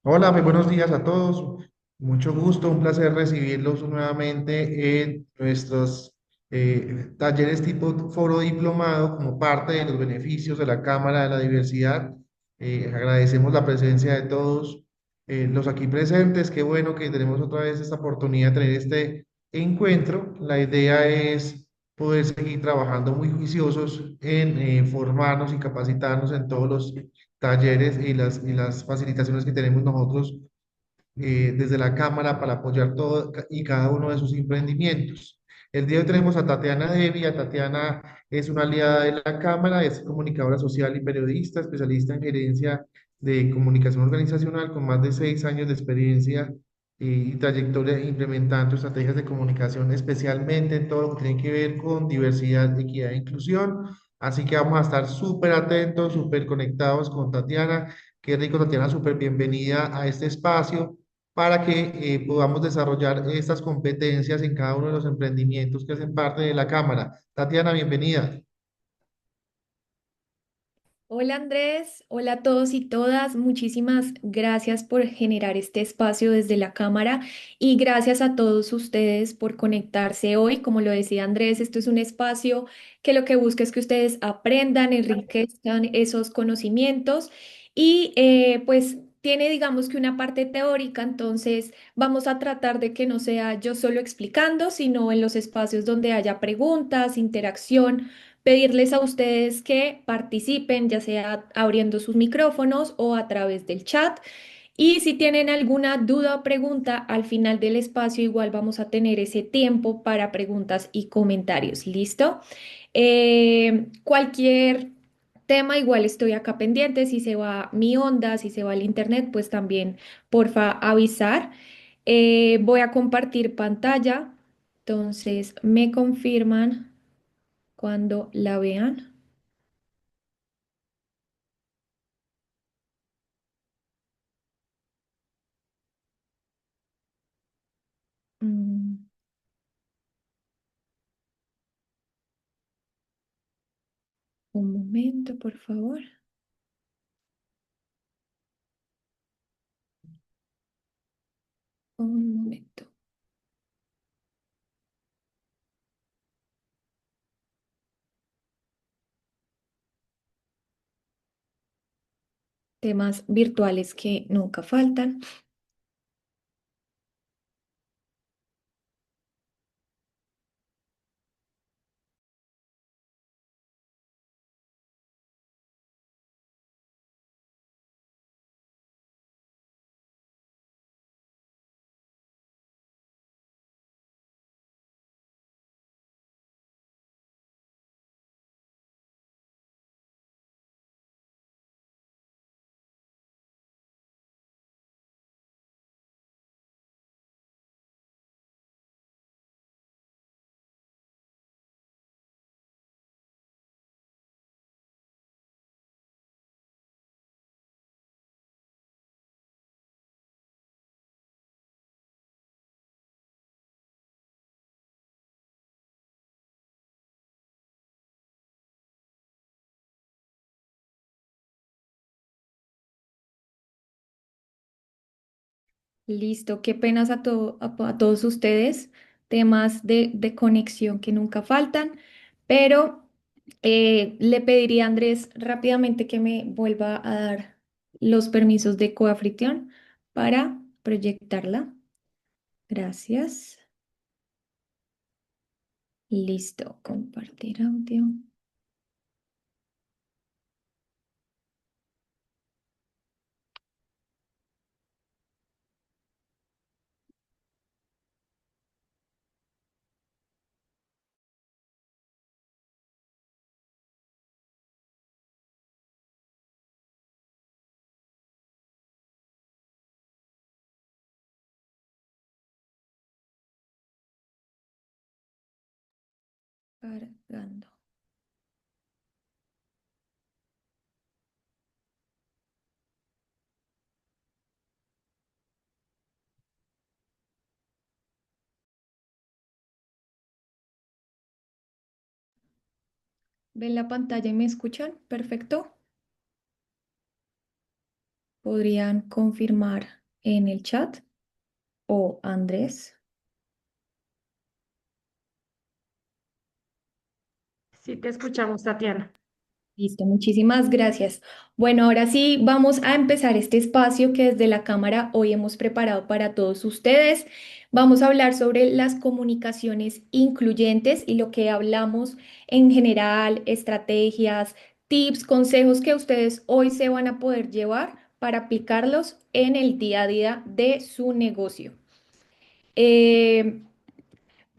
Hola, muy buenos días a todos. Mucho gusto, un placer recibirlos nuevamente en nuestros talleres tipo foro diplomado como parte de los beneficios de la Cámara de la Diversidad. Agradecemos la presencia de todos los aquí presentes. Qué bueno que tenemos otra vez esta oportunidad de tener este encuentro. La idea es poder seguir trabajando muy juiciosos en formarnos y capacitarnos en todos los talleres y las facilitaciones que tenemos nosotros desde la Cámara para apoyar todo y cada uno de sus emprendimientos. El día de hoy tenemos a Tatiana Devia. Tatiana es una aliada de la Cámara, es comunicadora social y periodista, especialista en gerencia de comunicación organizacional con más de 6 años de experiencia y trayectoria implementando estrategias de comunicación, especialmente en todo lo que tiene que ver con diversidad, equidad e inclusión. Así que vamos a estar súper atentos, súper conectados con Tatiana. Qué rico, Tatiana, súper bienvenida a este espacio para que podamos desarrollar estas competencias en cada uno de los emprendimientos que hacen parte de la Cámara. Tatiana, bienvenida. Hola Andrés, hola a todos y todas. Muchísimas gracias por generar este espacio desde la cámara y gracias a todos ustedes por conectarse hoy. Como lo decía Andrés, esto es un espacio que lo que busca es que ustedes aprendan, enriquezcan esos conocimientos y pues tiene digamos que una parte teórica, entonces vamos a tratar de que no sea yo solo explicando, sino en los espacios donde haya preguntas, interacción pedirles a ustedes que participen, ya sea abriendo sus micrófonos o a través del chat. Y si tienen alguna duda o pregunta, al final del espacio igual vamos a tener ese tiempo para preguntas y comentarios. ¿Listo? Cualquier tema, igual estoy acá pendiente. Si se va mi onda, si se va el internet, pues también porfa avisar. Voy a compartir pantalla. Entonces, me confirman cuando la vean. Mm, un momento, por favor. Un momento. Temas virtuales que nunca faltan. Listo. Qué penas a todos ustedes. Temas de conexión que nunca faltan. Pero le pediría a Andrés rápidamente que me vuelva a dar los permisos de coafricción para proyectarla. Gracias. Listo. Compartir audio. Cargando. ¿Ven la pantalla y me escuchan? Perfecto. ¿Podrían confirmar en el chat? ¿O Andrés? Sí, te escuchamos, Tatiana. Listo, muchísimas gracias. Bueno, ahora sí vamos a empezar este espacio que desde la Cámara hoy hemos preparado para todos ustedes. Vamos a hablar sobre las comunicaciones incluyentes y lo que hablamos en general, estrategias, tips, consejos que ustedes hoy se van a poder llevar para aplicarlos en el día a día de su negocio. Eh,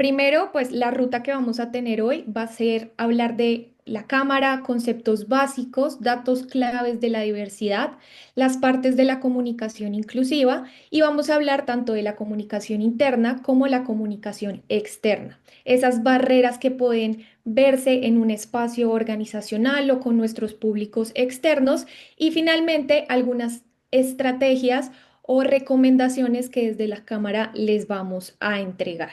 Primero, pues la ruta que vamos a tener hoy va a ser hablar de la cámara, conceptos básicos, datos claves de la diversidad, las partes de la comunicación inclusiva y vamos a hablar tanto de la comunicación interna como la comunicación externa. Esas barreras que pueden verse en un espacio organizacional o con nuestros públicos externos y finalmente algunas estrategias o recomendaciones que desde la cámara les vamos a entregar.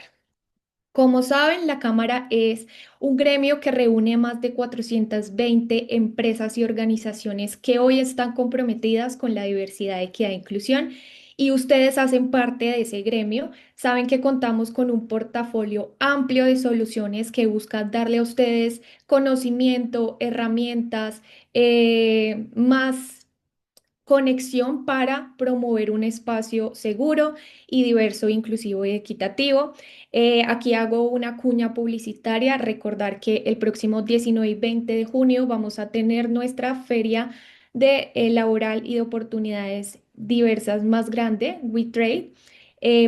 Como saben, la Cámara es un gremio que reúne a más de 420 empresas y organizaciones que hoy están comprometidas con la diversidad, equidad e inclusión. Y ustedes hacen parte de ese gremio. Saben que contamos con un portafolio amplio de soluciones que busca darle a ustedes conocimiento, herramientas, más conexión para promover un espacio seguro y diverso, inclusivo y equitativo. Aquí hago una cuña publicitaria, recordar que el próximo 19 y 20 de junio vamos a tener nuestra feria de laboral y de oportunidades diversas más grande, WeTrade,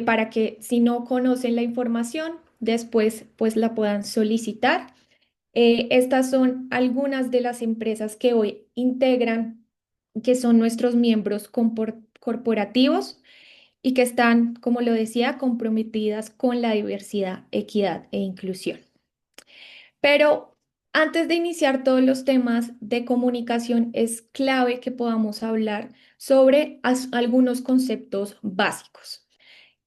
para que si no conocen la información, después pues la puedan solicitar. Estas son algunas de las empresas que hoy integran, que son nuestros miembros corporativos y que están, como lo decía, comprometidas con la diversidad, equidad e inclusión. Pero antes de iniciar todos los temas de comunicación, es clave que podamos hablar sobre algunos conceptos básicos.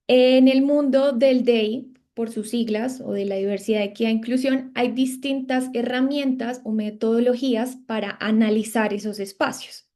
En el mundo del DEI, por sus siglas, o de la diversidad, equidad e inclusión, hay distintas herramientas o metodologías para analizar esos espacios.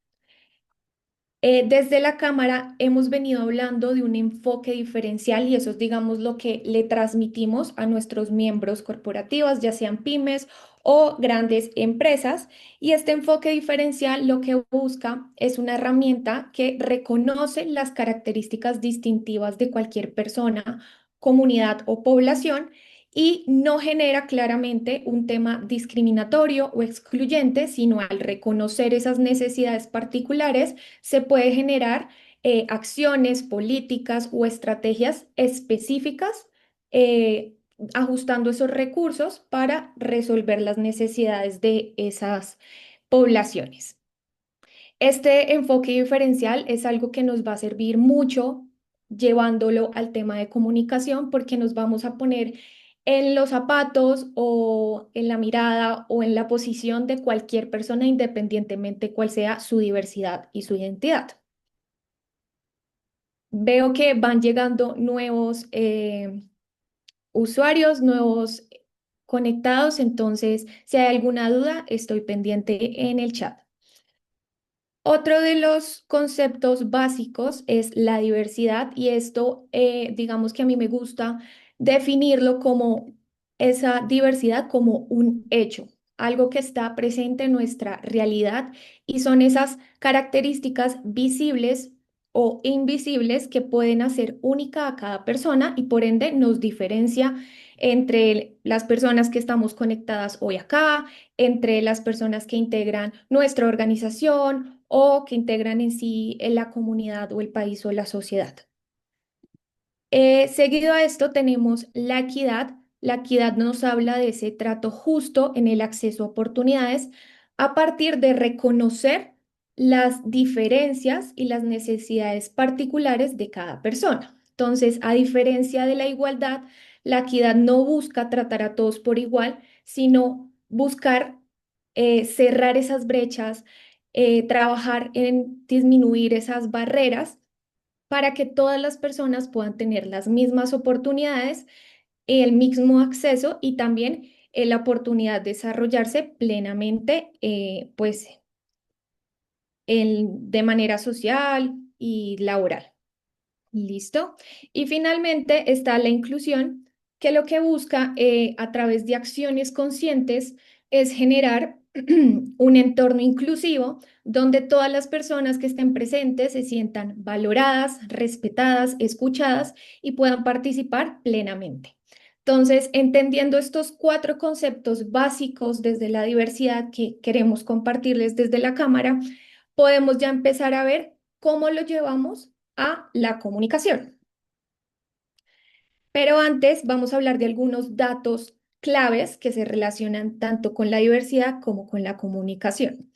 Desde la Cámara hemos venido hablando de un enfoque diferencial y eso es, digamos, lo que le transmitimos a nuestros miembros corporativos, ya sean pymes o grandes empresas. Y este enfoque diferencial lo que busca es una herramienta que reconoce las características distintivas de cualquier persona, comunidad o población y no genera claramente un tema discriminatorio o excluyente, sino al reconocer esas necesidades particulares se puede generar acciones, políticas o estrategias específicas, ajustando esos recursos para resolver las necesidades de esas poblaciones. Este enfoque diferencial es algo que nos va a servir mucho llevándolo al tema de comunicación porque nos vamos a poner en los zapatos o en la mirada o en la posición de cualquier persona independientemente cuál sea su diversidad y su identidad. Veo que van llegando nuevos usuarios, nuevos conectados, entonces si hay alguna duda, estoy pendiente en el chat. Otro de los conceptos básicos es la diversidad y esto, digamos que a mí me gusta definirlo como esa diversidad como un hecho, algo que está presente en nuestra realidad y son esas características visibles o invisibles que pueden hacer única a cada persona y por ende nos diferencia entre las personas que estamos conectadas hoy acá, entre las personas que integran nuestra organización o que integran en sí en la comunidad o el país o la sociedad. Seguido a esto tenemos la equidad. La equidad nos habla de ese trato justo en el acceso a oportunidades a partir de reconocer las diferencias y las necesidades particulares de cada persona. Entonces, a diferencia de la igualdad, la equidad no busca tratar a todos por igual, sino buscar cerrar esas brechas, trabajar en disminuir esas barreras para que todas las personas puedan tener las mismas oportunidades, el mismo acceso y también la oportunidad de desarrollarse plenamente, pues de manera social y laboral. ¿Listo? Y finalmente está la inclusión, que lo que busca a través de acciones conscientes es generar un entorno inclusivo donde todas las personas que estén presentes se sientan valoradas, respetadas, escuchadas y puedan participar plenamente. Entonces, entendiendo estos cuatro conceptos básicos desde la diversidad que queremos compartirles desde la Cámara, podemos ya empezar a ver cómo lo llevamos a la comunicación. Pero antes vamos a hablar de algunos datos claves que se relacionan tanto con la diversidad como con la comunicación.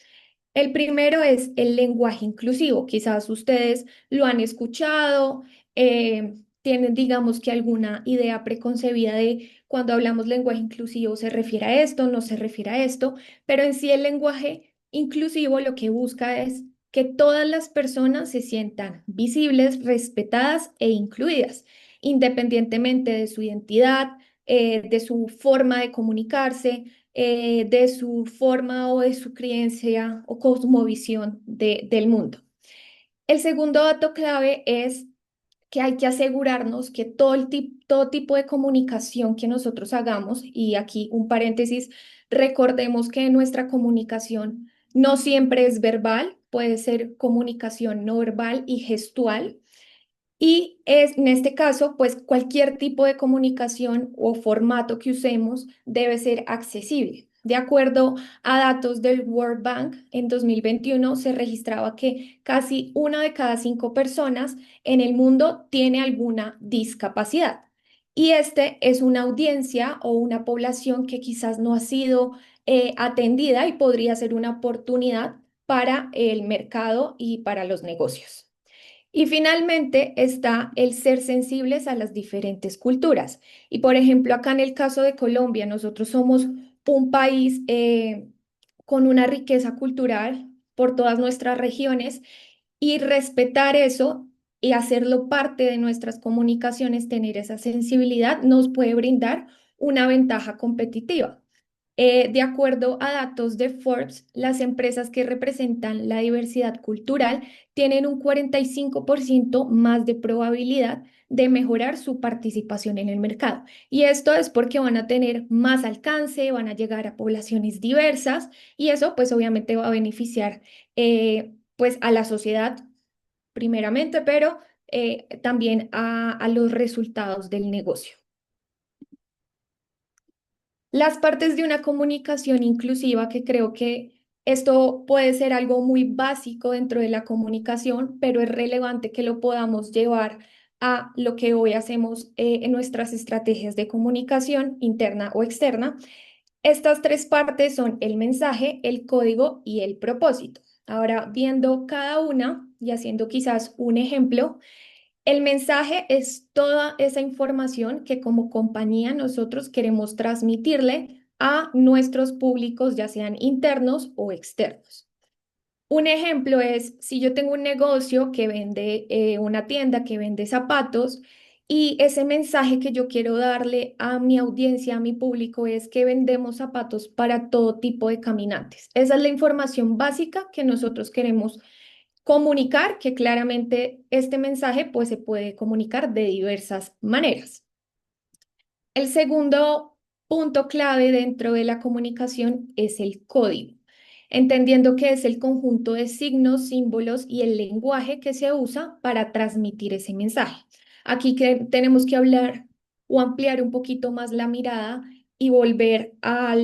El primero es el lenguaje inclusivo. Quizás ustedes lo han escuchado, tienen, digamos que alguna idea preconcebida de cuando hablamos lenguaje inclusivo se refiere a esto, no se refiere a esto, pero en sí el lenguaje inclusivo lo que busca es que todas las personas se sientan visibles, respetadas e incluidas, independientemente de su identidad, de su forma de comunicarse, de su forma o de su creencia o cosmovisión del mundo. El segundo dato clave es que hay que asegurarnos que todo tipo de comunicación que nosotros hagamos, y aquí un paréntesis, recordemos que nuestra comunicación no siempre es verbal, puede ser comunicación no verbal y gestual. Y es, en este caso, pues cualquier tipo de comunicación o formato que usemos debe ser accesible. De acuerdo a datos del World Bank, en 2021 se registraba que casi una de cada cinco personas en el mundo tiene alguna discapacidad. Y este es una audiencia o una población que quizás no ha sido atendida y podría ser una oportunidad para el mercado y para los negocios. Y finalmente está el ser sensibles a las diferentes culturas. Y por ejemplo, acá en el caso de Colombia, nosotros somos un país con una riqueza cultural por todas nuestras regiones y respetar eso y hacerlo parte de nuestras comunicaciones, tener esa sensibilidad, nos puede brindar una ventaja competitiva. De acuerdo a datos de Forbes, las empresas que representan la diversidad cultural tienen un 45% más de probabilidad de mejorar su participación en el mercado. Y esto es porque van a tener más alcance, van a llegar a poblaciones diversas y eso pues obviamente va a beneficiar pues a la sociedad primeramente, pero también a los resultados del negocio. Las partes de una comunicación inclusiva, que creo que esto puede ser algo muy básico dentro de la comunicación, pero es relevante que lo podamos llevar a lo que hoy hacemos en nuestras estrategias de comunicación interna o externa. Estas tres partes son el mensaje, el código y el propósito. Ahora, viendo cada una y haciendo quizás un ejemplo, el mensaje es toda esa información que como compañía nosotros queremos transmitirle a nuestros públicos, ya sean internos o externos. Un ejemplo es si yo tengo un negocio que vende, una tienda que vende zapatos y ese mensaje que yo quiero darle a mi audiencia, a mi público, es que vendemos zapatos para todo tipo de caminantes. Esa es la información básica que nosotros queremos comunicar, que claramente este mensaje pues se puede comunicar de diversas maneras. El segundo punto clave dentro de la comunicación es el código, entendiendo que es el conjunto de signos, símbolos y el lenguaje que se usa para transmitir ese mensaje. Aquí que tenemos que hablar o ampliar un poquito más la mirada y volver a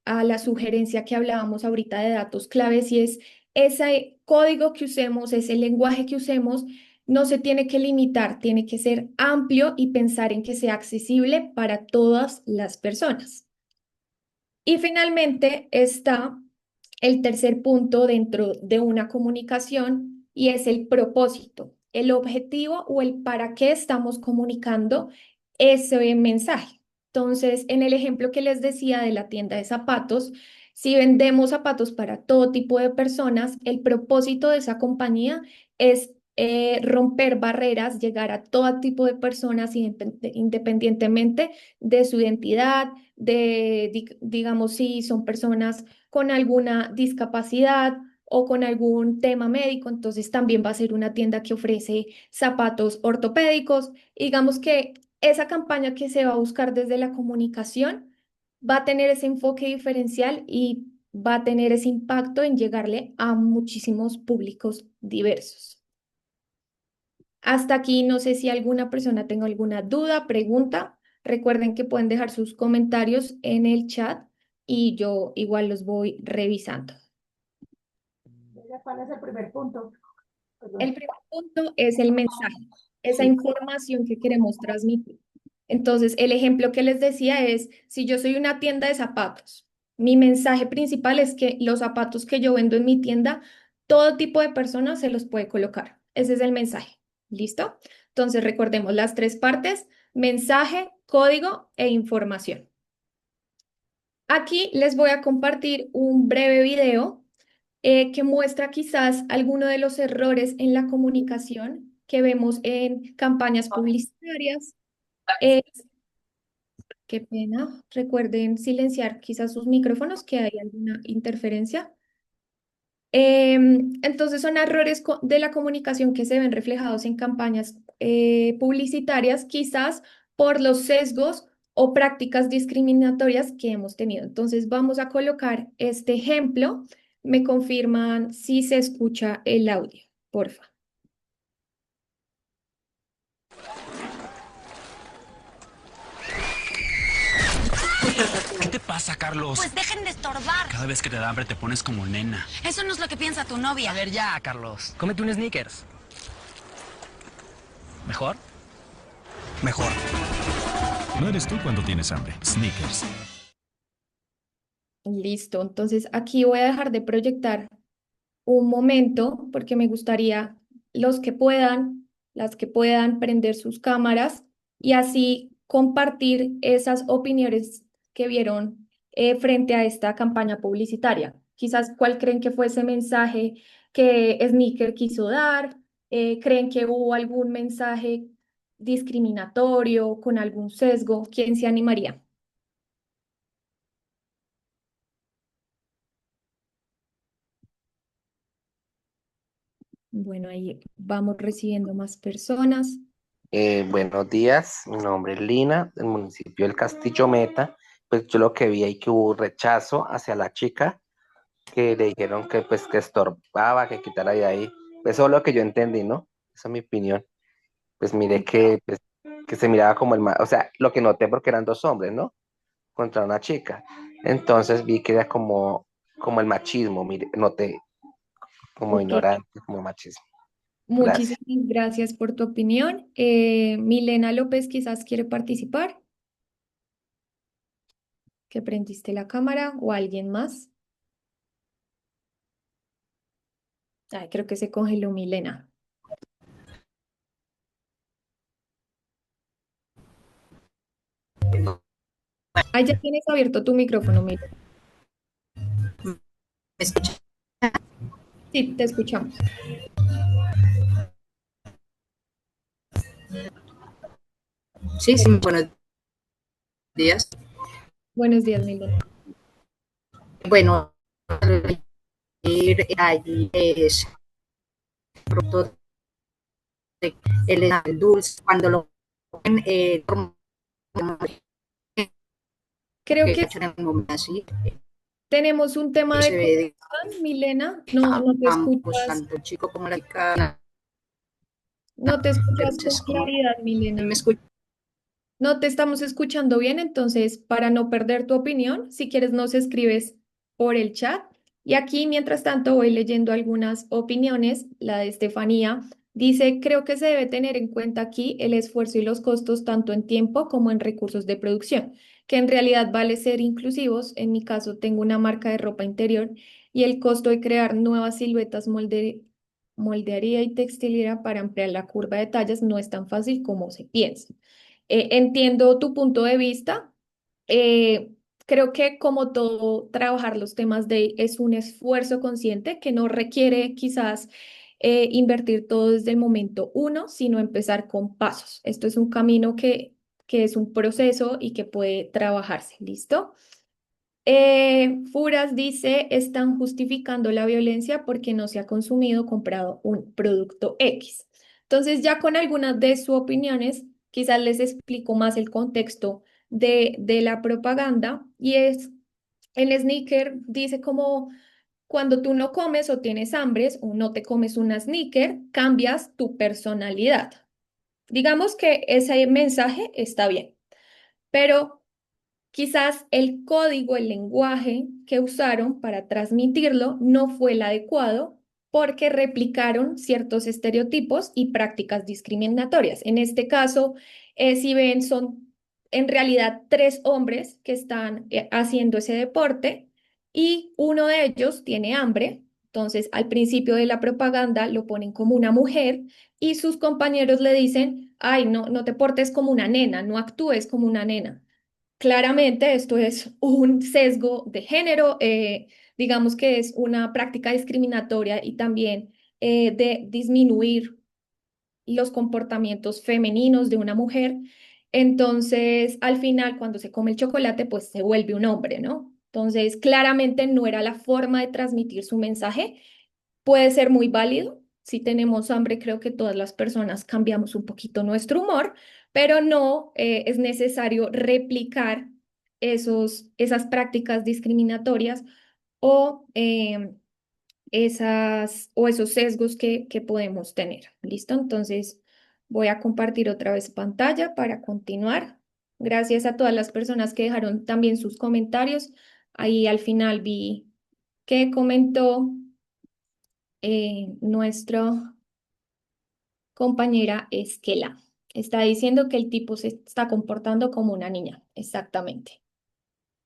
la sugerencia que hablábamos ahorita de datos claves y es ese código que usemos, ese lenguaje que usemos no se tiene que limitar, tiene que ser amplio y pensar en que sea accesible para todas las personas. Y finalmente está el tercer punto dentro de una comunicación y es el propósito, el objetivo o el para qué estamos comunicando ese mensaje. Entonces, en el ejemplo que les decía de la tienda de zapatos, si vendemos zapatos para todo tipo de personas, el propósito de esa compañía es romper barreras, llegar a todo tipo de personas independientemente de su identidad, digamos, si son personas con alguna discapacidad o con algún tema médico, entonces también va a ser una tienda que ofrece zapatos ortopédicos. Digamos que esa campaña que se va a buscar desde la comunicación va a tener ese enfoque diferencial y va a tener ese impacto en llegarle a muchísimos públicos diversos. Hasta aquí no sé si alguna persona tenga alguna duda, pregunta. Recuerden que pueden dejar sus comentarios en el chat y yo igual los voy revisando. ¿Cuál es el primer punto? El Perdón. primer punto es el mensaje, esa información que queremos transmitir. Entonces, el ejemplo que les decía es, si yo soy una tienda de zapatos, mi mensaje principal es que los zapatos que yo vendo en mi tienda, todo tipo de personas se los puede colocar. Ese es el mensaje. ¿Listo? Entonces, recordemos las tres partes: mensaje, código e información. Aquí les voy a compartir un breve video que muestra quizás algunos de los errores en la comunicación que vemos en campañas publicitarias. Eh, qué pena, recuerden silenciar quizás sus micrófonos, que hay alguna interferencia. Entonces son errores de la comunicación que se ven reflejados en campañas publicitarias, quizás por los sesgos o prácticas discriminatorias que hemos tenido. Entonces vamos a colocar este ejemplo. Me confirman si se escucha el audio, porfa. ¿Qué te pasa, Carlos? Pues dejen de estorbar. Cada vez que te da hambre te pones como nena. Eso no es lo que piensa tu novia. A ver ya, Carlos. Cómete un Snickers. ¿Mejor? Mejor. No eres tú cuando tienes hambre. Snickers. Listo, entonces aquí voy a dejar de proyectar un momento porque me gustaría los que puedan, las que puedan prender sus cámaras y así compartir esas opiniones que vieron frente a esta campaña publicitaria. Quizás cuál creen que fue ese mensaje que Sneaker quiso dar. ¿Creen que hubo algún mensaje discriminatorio con algún sesgo? ¿Quién se animaría? Bueno, ahí vamos recibiendo más personas. Buenos días, mi nombre es Lina, del municipio del Castillo Meta. Pues yo lo que vi ahí que hubo rechazo hacia la chica, que le dijeron que pues que estorbaba, que quitara de ahí. Pues eso es lo que yo entendí, ¿no? Esa es mi opinión. Pues miré que, pues, que se miraba como o sea, lo que noté porque eran dos hombres, ¿no? Contra una chica. Entonces vi que era como el machismo, mire, noté como Ok, ignorante, como machismo. Gracias. muchísimas gracias por tu opinión. Milena López quizás quiere participar, que prendiste la cámara, o alguien más. Ay, creo que se congeló Milena. Ah, ya tienes abierto tu micrófono, Milena. ¿Me escucha? Sí, te escuchamos. Sí, sí, buenos días. Buenos días, Milena. Bueno, allí es producto de el dulce, cuando lo ponen, Creo que que echan en un momento así, tenemos un tema de se ve de conexión, Milena. No te ambos, escuchas, tanto el chico como la chica, no te escuchas con entonces, como claridad, Milena. me escucha, No te estamos escuchando bien, entonces para no perder tu opinión, si quieres nos escribes por el chat. Y aquí, mientras tanto, voy leyendo algunas opiniones. La de Estefanía dice, creo que se debe tener en cuenta aquí el esfuerzo y los costos tanto en tiempo como en recursos de producción, que en realidad vale ser inclusivos. En mi caso, tengo una marca de ropa interior y el costo de crear nuevas siluetas, moldearía y textilera para ampliar la curva de tallas no es tan fácil como se piensa. Entiendo tu punto de vista. Eh, Creo que como todo, trabajar los temas de es un esfuerzo consciente que no requiere quizás invertir todo desde el momento uno, sino empezar con pasos. Esto es un camino que es un proceso y que puede trabajarse. ¿Listo? Furas dice, están justificando la violencia porque no se ha consumido o comprado un producto X. Entonces, ya con algunas de sus opiniones, quizás les explico más el contexto de la propaganda y es, el sneaker dice como cuando tú no comes o tienes hambres o no te comes una sneaker, cambias tu personalidad. Digamos que ese mensaje está bien, pero quizás el código, el lenguaje que usaron para transmitirlo no fue el adecuado porque replicaron ciertos estereotipos y prácticas discriminatorias. En este caso, si ven, son en realidad tres hombres que están haciendo ese deporte y uno de ellos tiene hambre. Entonces, al principio de la propaganda lo ponen como una mujer y sus compañeros le dicen, ay, no, no te portes como una nena, no actúes como una nena. Claramente esto es un sesgo de género, digamos que es una práctica discriminatoria y también de disminuir los comportamientos femeninos de una mujer. Entonces, al final, cuando se come el chocolate, pues se vuelve un hombre, ¿no? Entonces, claramente no era la forma de transmitir su mensaje. Puede ser muy válido. Si tenemos hambre, creo que todas las personas cambiamos un poquito nuestro humor, pero no es necesario replicar esas prácticas discriminatorias o, o esos sesgos que podemos tener. ¿Listo? Entonces, voy a compartir otra vez pantalla para continuar. Gracias a todas las personas que dejaron también sus comentarios. Ahí al final vi que comentó nuestra compañera Esquela. Está diciendo que el tipo se está comportando como una niña. Exactamente.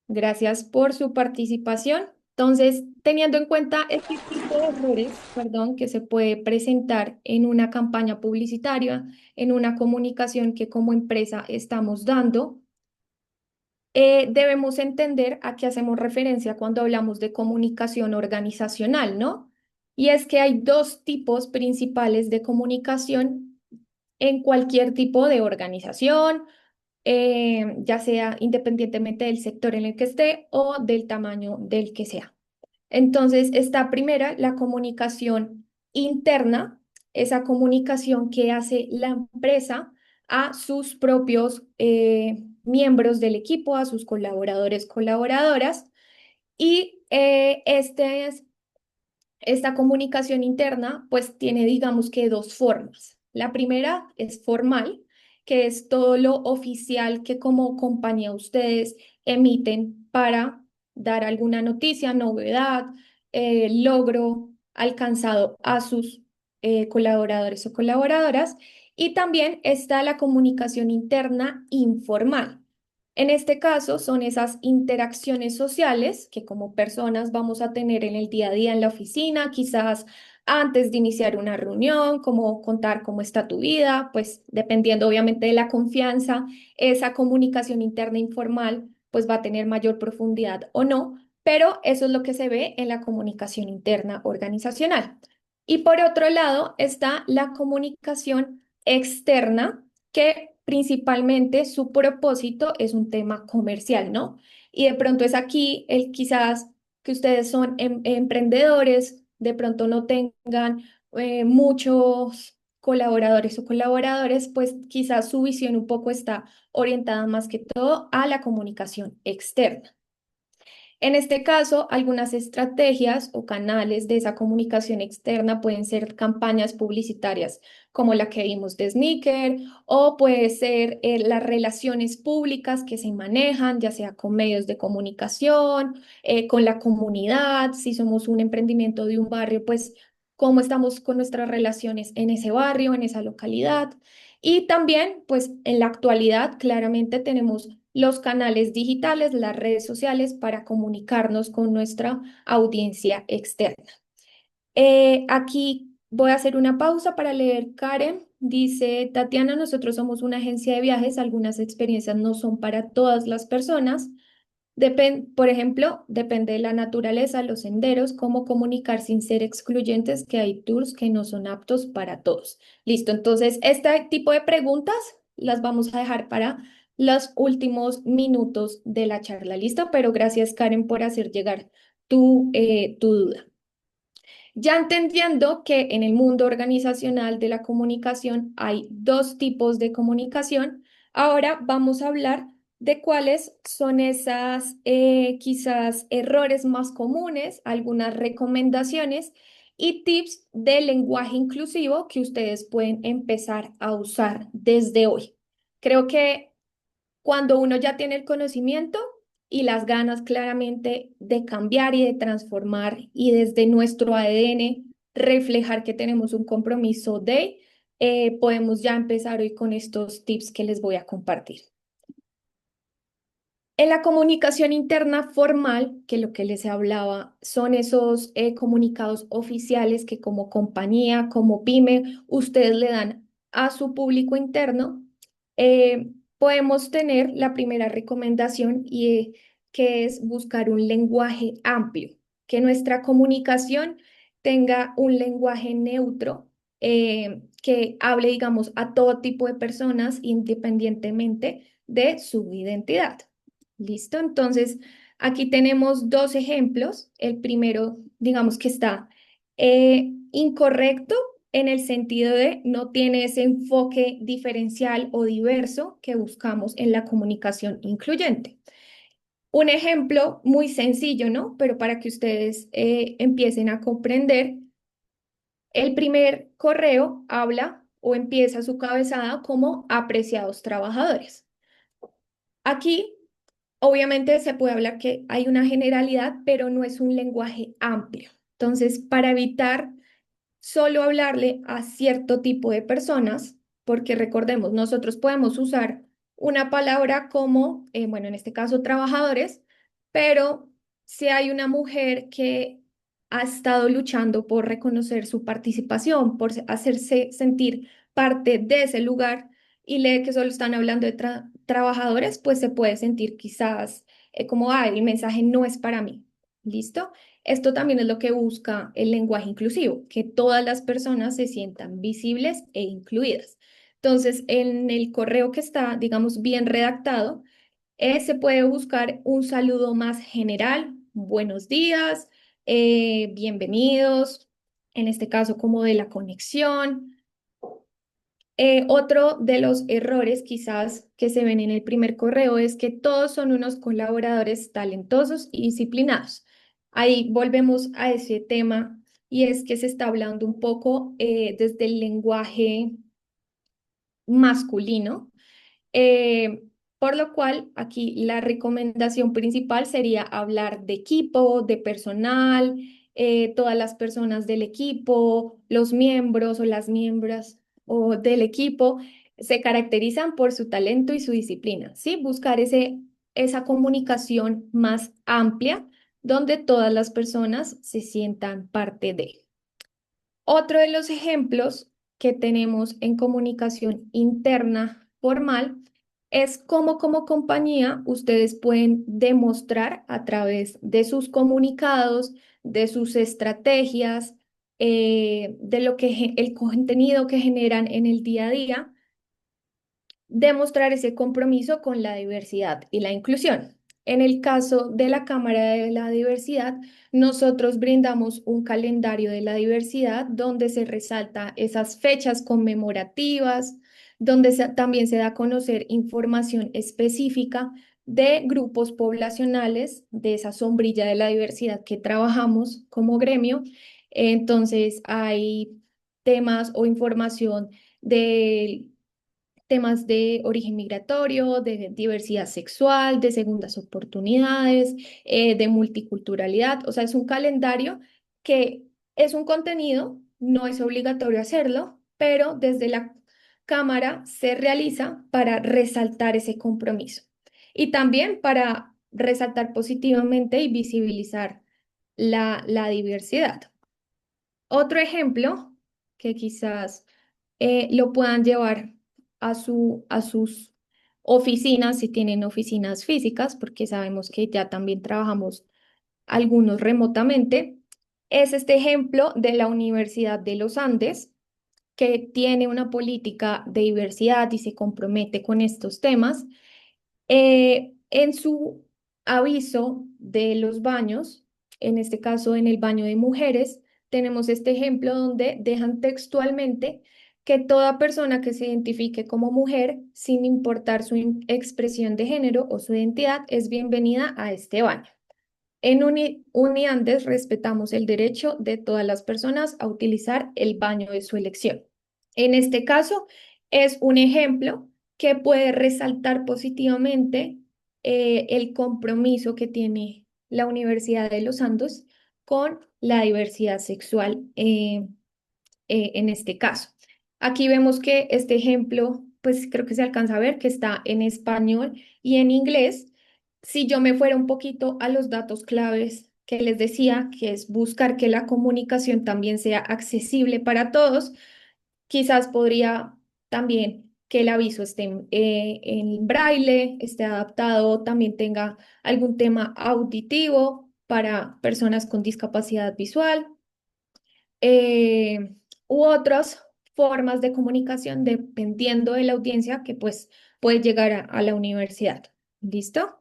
Gracias por su participación. Entonces, teniendo en cuenta este tipo de errores, perdón, que se puede presentar en una campaña publicitaria, en una comunicación que como empresa estamos dando, debemos entender a qué hacemos referencia cuando hablamos de comunicación organizacional, ¿no? Y es que hay dos tipos principales de comunicación en cualquier tipo de organización, ya sea independientemente del sector en el que esté o del tamaño del que sea. Entonces, esta primera, la comunicación interna, esa comunicación que hace la empresa a sus propios miembros del equipo, a sus colaboradores, colaboradoras. Y esta comunicación interna, pues tiene, digamos que dos formas. La primera es formal, que es todo lo oficial que como compañía ustedes emiten para dar alguna noticia, novedad, logro alcanzado a sus colaboradores o colaboradoras. Y también está la comunicación interna informal. En este caso, son esas interacciones sociales que como personas vamos a tener en el día a día en la oficina, quizás antes de iniciar una reunión, como contar cómo está tu vida, pues dependiendo obviamente de la confianza, esa comunicación interna informal pues va a tener mayor profundidad o no, pero eso es lo que se ve en la comunicación interna organizacional. Y por otro lado está la comunicación externa, que principalmente su propósito es un tema comercial, ¿no? Y de pronto es aquí el quizás que ustedes son emprendedores, de pronto no tengan muchos colaboradores o colaboradores, pues quizás su visión un poco está orientada más que todo a la comunicación externa. En este caso, algunas estrategias o canales de esa comunicación externa pueden ser campañas publicitarias como la que vimos de Sneaker, o puede ser las relaciones públicas que se manejan, ya sea con medios de comunicación, con la comunidad, si somos un emprendimiento de un barrio, pues cómo estamos con nuestras relaciones en ese barrio, en esa localidad. Y también, pues en la actualidad, claramente tenemos los canales digitales, las redes sociales para comunicarnos con nuestra audiencia externa. Aquí voy a hacer una pausa para leer. Karen dice, Tatiana, nosotros somos una agencia de viajes, algunas experiencias no son para todas las personas. Por ejemplo, depende de la naturaleza, los senderos, cómo comunicar sin ser excluyentes, que hay tours que no son aptos para todos. Listo, entonces este tipo de preguntas las vamos a dejar para los últimos minutos de la charla. ¿Listo? Pero gracias, Karen, por hacer llegar tu duda. Ya entendiendo que en el mundo organizacional de la comunicación hay dos tipos de comunicación, ahora vamos a hablar de cuáles son esas quizás errores más comunes, algunas recomendaciones y tips de lenguaje inclusivo que ustedes pueden empezar a usar desde hoy. Creo que cuando uno ya tiene el conocimiento y las ganas claramente de cambiar y de transformar y desde nuestro ADN reflejar que tenemos un compromiso podemos ya empezar hoy con estos tips que les voy a compartir. En la comunicación interna formal, que lo que les hablaba son esos comunicados oficiales que como compañía, como pyme, ustedes le dan a su público interno, podemos tener la primera recomendación que es buscar un lenguaje amplio, que nuestra comunicación tenga un lenguaje neutro, que hable, digamos, a todo tipo de personas independientemente de su identidad. ¿Listo? Entonces, aquí tenemos dos ejemplos. El primero, digamos que está incorrecto en el sentido de no tiene ese enfoque diferencial o diverso que buscamos en la comunicación incluyente. Un ejemplo muy sencillo, ¿no? Pero para que ustedes empiecen a comprender, el primer correo habla o empieza su cabezada como apreciados trabajadores. Aquí obviamente se puede hablar que hay una generalidad, pero no es un lenguaje amplio. Entonces, para evitar solo hablarle a cierto tipo de personas, porque recordemos, nosotros podemos usar una palabra como, bueno, en este caso, trabajadores, pero si hay una mujer que ha estado luchando por reconocer su participación, por hacerse sentir parte de ese lugar y lee que solo están hablando de trabajadores, pues se puede sentir quizás como, el mensaje no es para mí. ¿Listo? Esto también es lo que busca el lenguaje inclusivo, que todas las personas se sientan visibles e incluidas. Entonces, en el correo que está, digamos, bien redactado, se puede buscar un saludo más general, buenos días, bienvenidos, en este caso como de la conexión. Otro de los errores quizás que se ven en el primer correo es que todos son unos colaboradores talentosos y disciplinados. Ahí volvemos a ese tema y es que se está hablando un poco desde el lenguaje masculino, eh, por lo cual aquí la recomendación principal sería hablar de equipo, de personal, todas las personas del equipo, los miembros o las miembros o del equipo se caracterizan por su talento y su disciplina, ¿sí? Buscar esa comunicación más amplia donde todas las personas se sientan parte de. Otro de los ejemplos que tenemos en comunicación interna formal es cómo como compañía ustedes pueden demostrar a través de sus comunicados, de sus estrategias, de lo que el contenido que generan en el día a día, demostrar ese compromiso con la diversidad y la inclusión. En el caso de la Cámara de la Diversidad, nosotros brindamos un calendario de la diversidad donde se resalta esas fechas conmemorativas, donde también se da a conocer información específica de grupos poblacionales, de esa sombrilla de la diversidad que trabajamos como gremio. Entonces, hay temas o información de temas de origen migratorio, de diversidad sexual, de segundas oportunidades, de multiculturalidad. O sea, es un calendario que es un contenido, no es obligatorio hacerlo, pero desde la Cámara se realiza para resaltar ese compromiso y también para resaltar positivamente y visibilizar la diversidad. Otro ejemplo que quizás lo puedan llevar a sus oficinas, si tienen oficinas físicas, porque sabemos que ya también trabajamos algunos remotamente, es este ejemplo de la Universidad de los Andes, que tiene una política de diversidad y se compromete con estos temas. En su aviso de los baños, en este caso en el baño de mujeres, tenemos este ejemplo donde dejan textualmente que toda persona que se identifique como mujer, sin importar su expresión de género o su identidad, es bienvenida a este baño. En Uniandes respetamos el derecho de todas las personas a utilizar el baño de su elección. En este caso, es un ejemplo que puede resaltar positivamente el compromiso que tiene la Universidad de los Andes con la diversidad sexual en este caso. Aquí vemos que este ejemplo, pues creo que se alcanza a ver que está en español y en inglés. Si yo me fuera un poquito a los datos claves que les decía, que es buscar que la comunicación también sea accesible para todos, quizás podría también que el aviso esté en braille, esté adaptado, también tenga algún tema auditivo para personas con discapacidad visual, eh, u otras formas de comunicación dependiendo de la audiencia que pues puede llegar a la universidad. ¿Listo?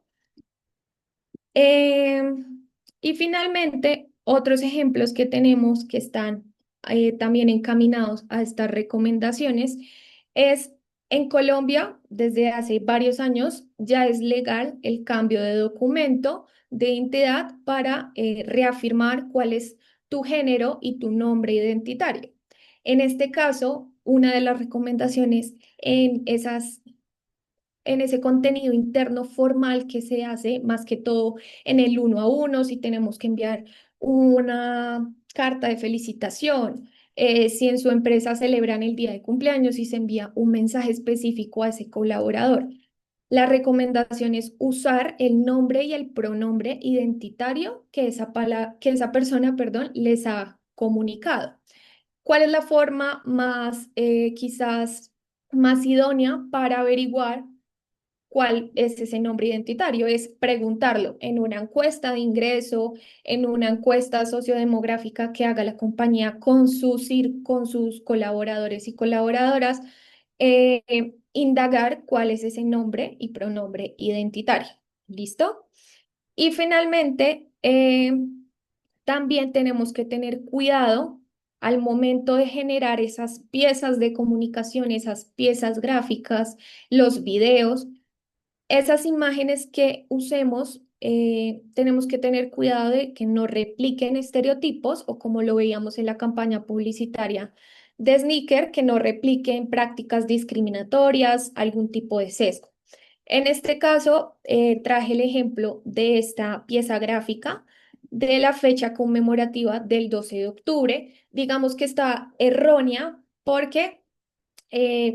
Y finalmente, otros ejemplos que tenemos que están también encaminados a estas recomendaciones es en Colombia, desde hace varios años, ya es legal el cambio de documento de identidad para reafirmar cuál es tu género y tu nombre identitario. En este caso, una de las recomendaciones en ese contenido interno formal que se hace, más que todo en el uno a uno, si tenemos que enviar una carta de felicitación, si en su empresa celebran el día de cumpleaños y se envía un mensaje específico a ese colaborador. La recomendación es usar el nombre y el pronombre identitario que esa persona, perdón, les ha comunicado. ¿Cuál es la forma más, quizás, más idónea para averiguar cuál es ese nombre identitario? Es preguntarlo en una encuesta de ingreso, en una encuesta sociodemográfica que haga la compañía con sus colaboradores y colaboradoras, indagar cuál es ese nombre y pronombre identitario. ¿Listo? Y finalmente, también tenemos que tener cuidado al momento de generar esas piezas de comunicación, esas piezas gráficas, los videos, esas imágenes que usemos, tenemos que tener cuidado de que no repliquen estereotipos o como lo veíamos en la campaña publicitaria de Sneaker, que no repliquen prácticas discriminatorias, algún tipo de sesgo. En este caso, traje el ejemplo de esta pieza gráfica de la fecha conmemorativa del 12 de octubre. Digamos que está errónea porque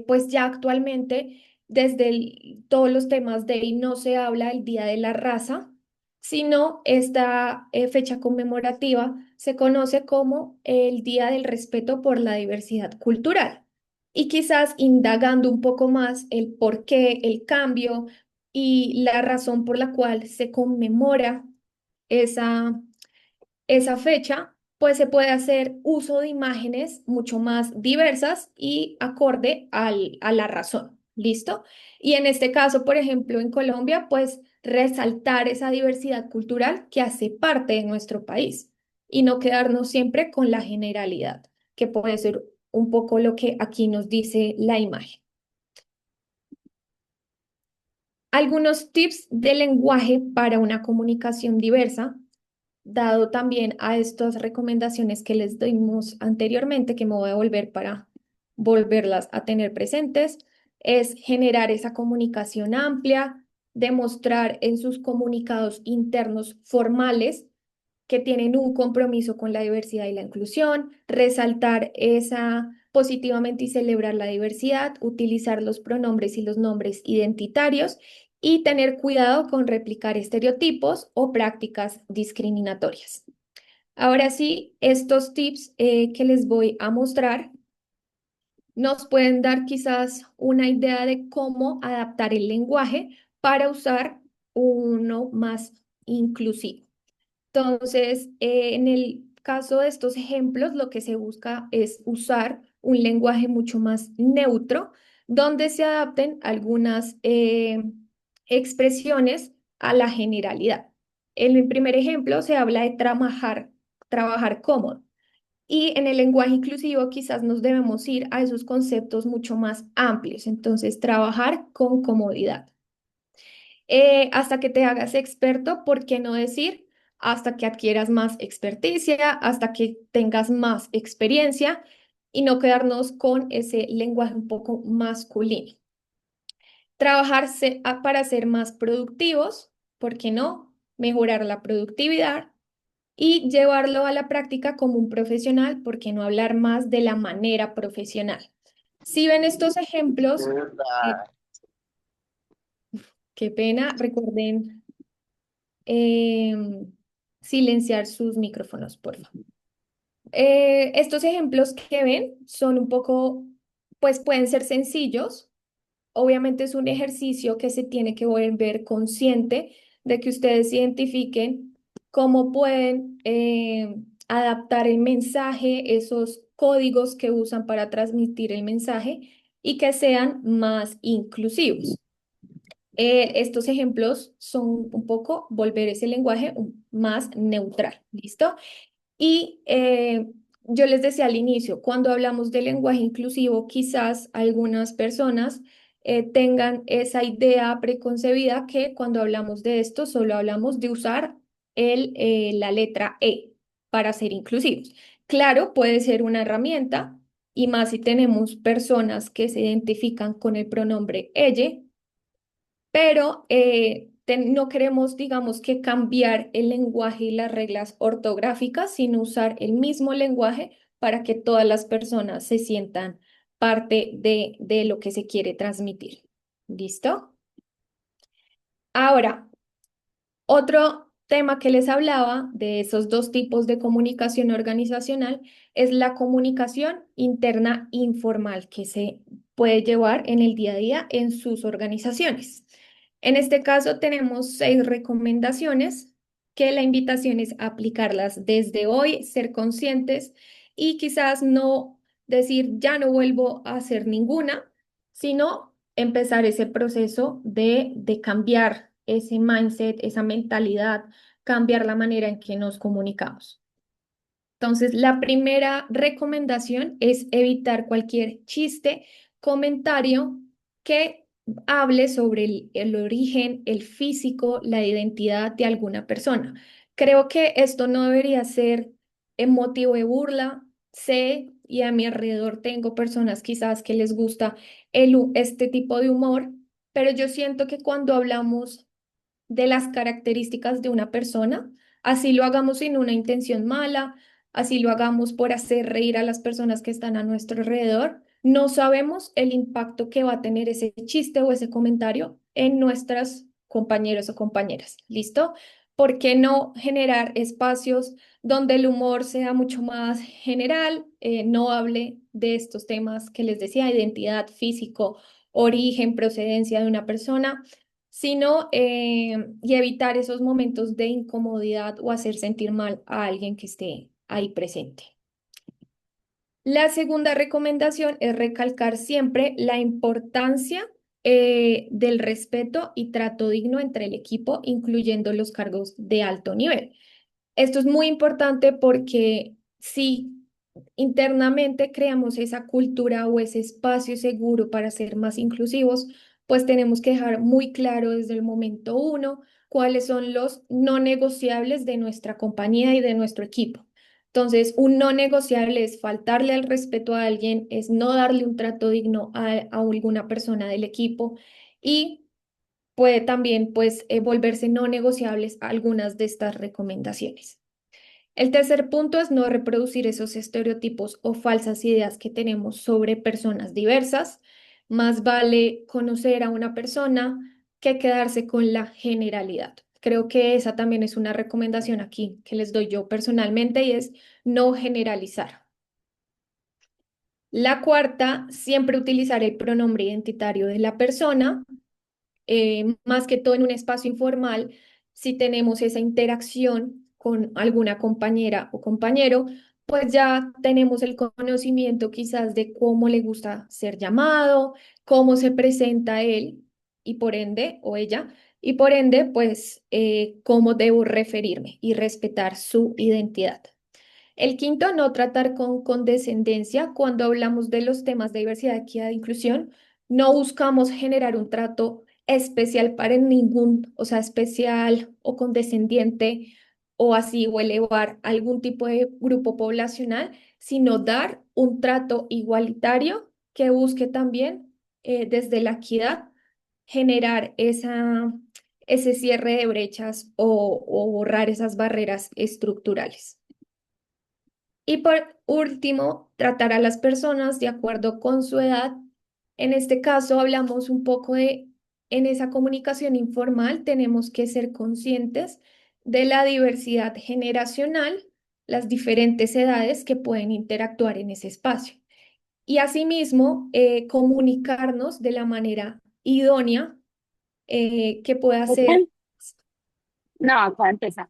pues ya actualmente desde todos los temas de hoy no se habla del Día de la Raza, sino esta fecha conmemorativa se conoce como el Día del Respeto por la Diversidad Cultural. Y quizás indagando un poco más el por qué, el cambio y la razón por la cual se conmemora esa esa fecha, pues se puede hacer uso de imágenes mucho más diversas y acorde a la razón. ¿Listo? Y en este caso, por ejemplo, en Colombia, pues resaltar esa diversidad cultural que hace parte de nuestro país y no quedarnos siempre con la generalidad, que puede ser un poco lo que aquí nos dice la imagen. Algunos tips de lenguaje para una comunicación diversa dado también a estas recomendaciones que les dimos anteriormente, que me voy a volver para volverlas a tener presentes, es generar esa comunicación amplia, demostrar en sus comunicados internos formales que tienen un compromiso con la diversidad y la inclusión, resaltar esa positivamente y celebrar la diversidad, utilizar los pronombres y los nombres identitarios y tener cuidado con replicar estereotipos o prácticas discriminatorias. Ahora sí, estos tips que les voy a mostrar nos pueden dar quizás una idea de cómo adaptar el lenguaje para usar uno más inclusivo. Entonces, en el caso de estos ejemplos, lo que se busca es usar un lenguaje mucho más neutro, donde se adapten algunas expresiones a la generalidad. En el primer ejemplo se habla de trabajar cómodo. Y en el lenguaje inclusivo quizás nos debemos ir a esos conceptos mucho más amplios. Entonces, trabajar con comodidad. Hasta que te hagas experto, ¿por qué no decir? Hasta que adquieras más experticia, hasta que tengas más experiencia y no quedarnos con ese lenguaje un poco masculino. Para ser más productivos, ¿por qué no? Mejorar la productividad y llevarlo a la práctica como un profesional, ¿por qué no hablar más de la manera profesional? Si ven estos ejemplos, eh, qué pena, recuerden em, silenciar sus micrófonos, por favor. Estos ejemplos que ven son un poco, pues pueden ser sencillos. Obviamente es un ejercicio que se tiene que volver consciente de que ustedes identifiquen cómo pueden adaptar el mensaje, esos códigos que usan para transmitir el mensaje y que sean más inclusivos. Estos ejemplos son un poco volver ese lenguaje más neutral, ¿listo? Y yo les decía al inicio, cuando hablamos de lenguaje inclusivo, quizás algunas personas tengan esa idea preconcebida que cuando hablamos de esto solo hablamos de usar la letra E para ser inclusivos. Claro, puede ser una herramienta y más si tenemos personas que se identifican con el pronombre ella, pero no queremos, digamos, que cambiar el lenguaje y las reglas ortográficas, sino usar el mismo lenguaje para que todas las personas se sientan parte de lo que se quiere transmitir. ¿Listo? Ahora, otro tema que les hablaba de esos dos tipos de comunicación organizacional es la comunicación interna informal que se puede llevar en el día a día en sus organizaciones. En este caso tenemos 6 recomendaciones que la invitación es aplicarlas desde hoy, ser conscientes y quizás no decir ya no vuelvo a hacer ninguna, sino empezar ese proceso de cambiar ese mindset, esa mentalidad, cambiar la manera en que nos comunicamos. Entonces, la primera recomendación es evitar cualquier chiste, comentario que hable sobre el origen, el físico, la identidad de alguna persona. Creo que esto no debería ser motivo de burla. Sé y a mi alrededor tengo personas quizás que les gusta este tipo de humor, pero yo siento que cuando hablamos de las características de una persona, así lo hagamos sin una intención mala, así lo hagamos por hacer reír a las personas que están a nuestro alrededor, no sabemos el impacto que va a tener ese chiste o ese comentario en nuestras compañeros o compañeras. ¿Listo? ¿Por qué no generar espacios donde el humor sea mucho más general, no hable de estos temas que les decía, identidad, físico, origen, procedencia de una persona, sino y evitar esos momentos de incomodidad o hacer sentir mal a alguien que esté ahí presente? La segunda recomendación es recalcar siempre la importancia del respeto y trato digno entre el equipo, incluyendo los cargos de alto nivel. Esto es muy importante porque si internamente creamos esa cultura o ese espacio seguro para ser más inclusivos, pues tenemos que dejar muy claro desde el momento uno cuáles son los no negociables de nuestra compañía y de nuestro equipo. Entonces, un no negociable es faltarle al respeto a alguien, es no darle un trato digno a alguna persona del equipo y puede también pues volverse no negociables algunas de estas recomendaciones. El tercer punto es no reproducir esos estereotipos o falsas ideas que tenemos sobre personas diversas. Más vale conocer a una persona que quedarse con la generalidad. Creo que esa también es una recomendación aquí que les doy yo personalmente y es no generalizar. La cuarta, siempre utilizar el pronombre identitario de la persona, más que todo en un espacio informal, si tenemos esa interacción con alguna compañera o compañero, pues ya tenemos el conocimiento quizás de cómo le gusta ser llamado, cómo se presenta él. y por ende, o ella, y por ende, pues, cómo debo referirme y respetar su identidad. El quinto, no tratar con condescendencia. Cuando hablamos de los temas de diversidad, equidad e inclusión, no buscamos generar un trato especial para ningún, o sea, especial o condescendiente o así, o elevar algún tipo de grupo poblacional, sino dar un trato igualitario que busque también desde la equidad generar ese cierre de brechas o borrar esas barreras estructurales. Y por último, tratar a las personas de acuerdo con su edad. En este caso, hablamos un poco de, en esa comunicación informal, tenemos que ser conscientes de la diversidad generacional, las diferentes edades que pueden interactuar en ese espacio. Y asimismo, comunicarnos de la manera idónea que pueda ser, No, acaba de empezar.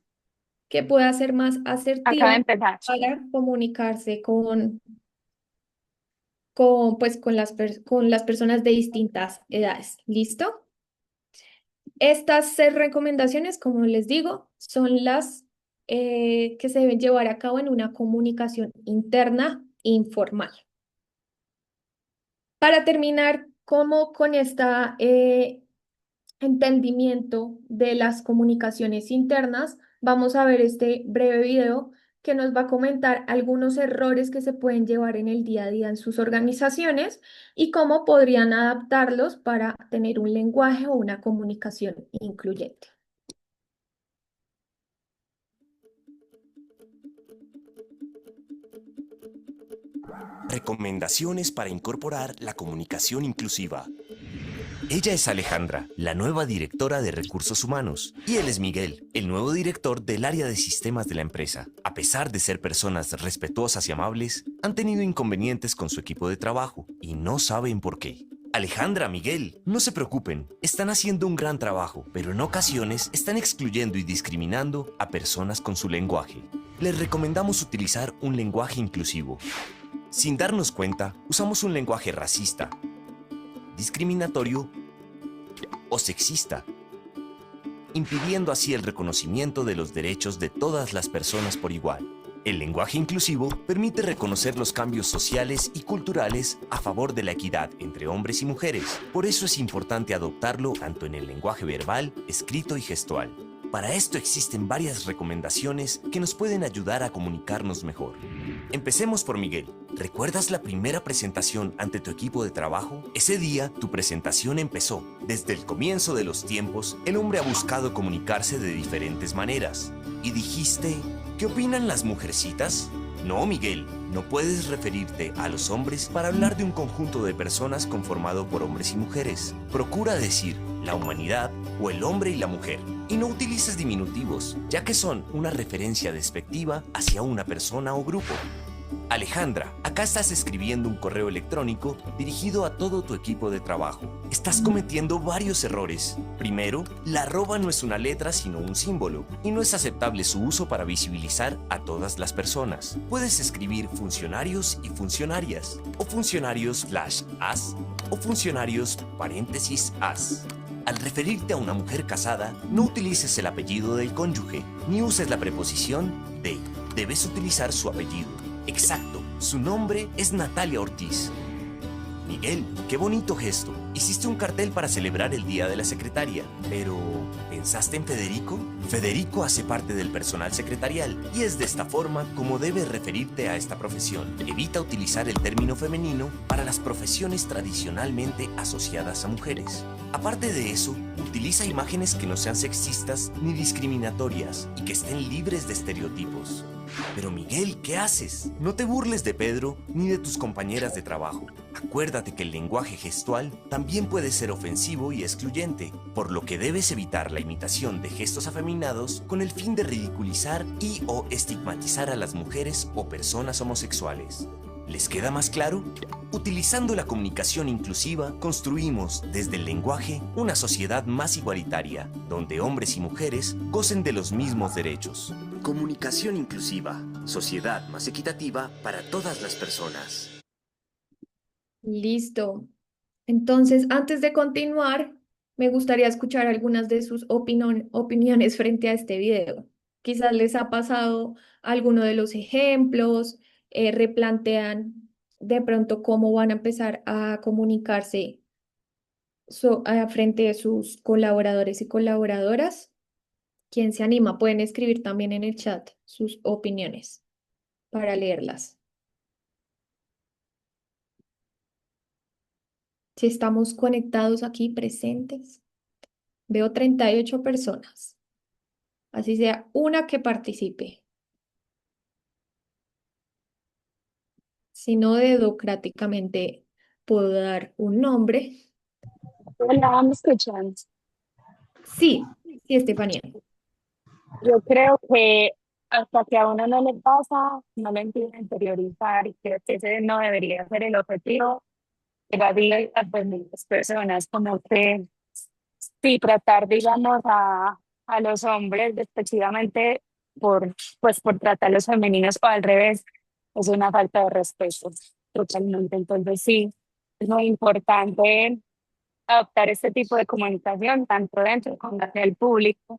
que pueda ser más Acaba de asertiva empezar. para comunicarse pues, con las personas de distintas edades. ¿Listo? Estas 6 recomendaciones, como les digo, son las que se deben llevar a cabo en una comunicación interna informal. Para terminar, como con este entendimiento de las comunicaciones internas, vamos a ver este breve video que nos va a comentar algunos errores que se pueden llevar en el día a día en sus organizaciones y cómo podrían adaptarlos para tener un lenguaje o una comunicación incluyente. Recomendaciones para incorporar la comunicación inclusiva. Ella es Alejandra, la nueva directora de Recursos Humanos, y él es Miguel, el nuevo director del área de sistemas de la empresa. A pesar de ser personas respetuosas y amables, han tenido inconvenientes con su equipo de trabajo y no saben por qué. Alejandra, Miguel, no se preocupen, están haciendo un gran trabajo, pero en ocasiones están excluyendo y discriminando a personas con su lenguaje. Les recomendamos utilizar un lenguaje inclusivo. Sin darnos cuenta, usamos un lenguaje racista, discriminatorio o sexista, impidiendo así el reconocimiento de los derechos de todas las personas por igual. El lenguaje inclusivo permite reconocer los cambios sociales y culturales a favor de la equidad entre hombres y mujeres. Por eso es importante adoptarlo tanto en el lenguaje verbal, escrito y gestual. Para esto existen varias recomendaciones que nos pueden ayudar a comunicarnos mejor. Empecemos por Miguel. ¿Recuerdas la primera presentación ante tu equipo de trabajo? Ese día, tu presentación empezó. Desde el comienzo de los tiempos, el hombre ha buscado comunicarse de diferentes maneras. Y dijiste, ¿qué opinan las mujercitas? No, Miguel, no puedes referirte a los hombres para hablar de un conjunto de personas conformado por hombres y mujeres. Procura decir la humanidad o el hombre y la mujer. Y no utilices diminutivos, ya que son una referencia despectiva hacia una persona o grupo. Alejandra, acá estás escribiendo un correo electrónico dirigido a todo tu equipo de trabajo. Estás cometiendo varios errores. Primero, la arroba no es una letra sino un símbolo, y no es aceptable su uso para visibilizar a todas las personas. Puedes escribir funcionarios y funcionarias, o funcionarios/as, o funcionarios _as. Al referirte a una mujer casada, no utilices el apellido del cónyuge, ni uses la preposición de. Debes utilizar su apellido. Exacto, su nombre es Natalia Ortiz. Miguel, qué bonito gesto. Hiciste un cartel para celebrar el Día de la Secretaria, pero ¿pensaste en Federico? Federico hace parte del personal secretarial y es de esta forma como debes referirte a esta profesión. Evita utilizar el término femenino para las profesiones tradicionalmente asociadas a mujeres. Aparte de eso, utiliza imágenes que no sean sexistas ni discriminatorias y que estén libres de estereotipos. Pero Miguel, ¿qué haces? No te burles de Pedro ni de tus compañeras de trabajo. Acuérdate que el lenguaje gestual también puede ser ofensivo y excluyente, por lo que debes evitar la imitación de gestos afeminados con el fin de ridiculizar o estigmatizar a las mujeres o personas homosexuales. ¿Les queda más claro? Utilizando la comunicación inclusiva, construimos desde el lenguaje una sociedad más igualitaria, donde hombres y mujeres gocen de los mismos derechos. Comunicación inclusiva, sociedad más equitativa para todas las personas. Listo. Entonces, antes de continuar, Me gustaría escuchar algunas de sus opiniones frente a este video. Quizás les ha pasado alguno de los ejemplos, replantean de pronto cómo van a empezar a comunicarse frente a sus colaboradores y colaboradoras. ¿Quién se anima? Pueden escribir también en el chat sus opiniones para leerlas. Si estamos conectados aquí presentes, veo 38 personas. Así sea una que participe. Si no, dedocráticamente puedo dar un nombre. Hola, ¿me escuchan? Sí, sí, Estefanía. Yo creo que hasta que a uno no le pasa, no lo empieza a interiorizar y creo que ese no debería ser el objetivo. Evadir a pues, las personas como que sí tratar, digamos, a los hombres despectivamente pues, por tratar a los femeninos o al revés, es una falta de respeto totalmente. Entonces sí, es muy importante adoptar este tipo de comunicación, tanto dentro como hacia el público,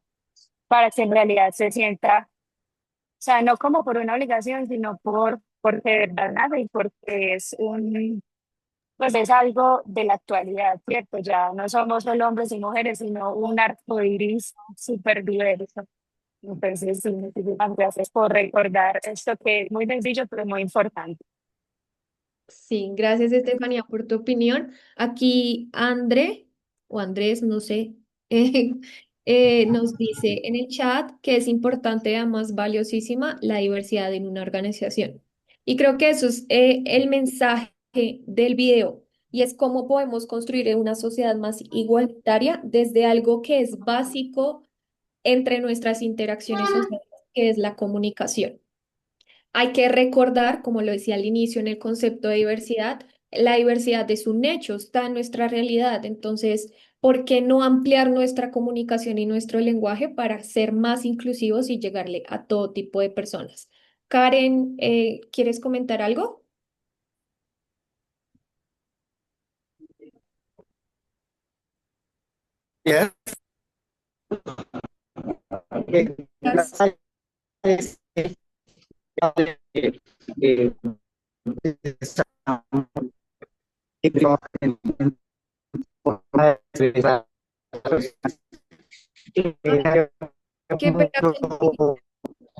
para que en realidad se sienta, o sea, no como por una obligación, sino porque de verdad nace y porque pues es algo de la actualidad, ¿cierto? Ya no somos solo hombres y mujeres, sino un arco iris súper diverso. Entonces, sí, muchísimas gracias por recordar esto que es muy sencillo, pero muy importante. Sí, gracias Estefanía por tu opinión. Aquí André o Andrés, no sé, eh, nos dice en el chat que es importante y además valiosísima la diversidad en una organización. Y creo que eso es el mensaje del video y es cómo podemos construir una sociedad más igualitaria desde algo que es básico entre nuestras interacciones sociales, que es la comunicación. Hay que recordar, como lo decía al inicio en el concepto de diversidad, la diversidad es un hecho, está en nuestra realidad. Entonces, ¿por qué no ampliar nuestra comunicación y nuestro lenguaje para ser más inclusivos y llegarle a todo tipo de personas? Karen, ¿quieres comentar algo? Yes. Gracias. Qué pena contigo,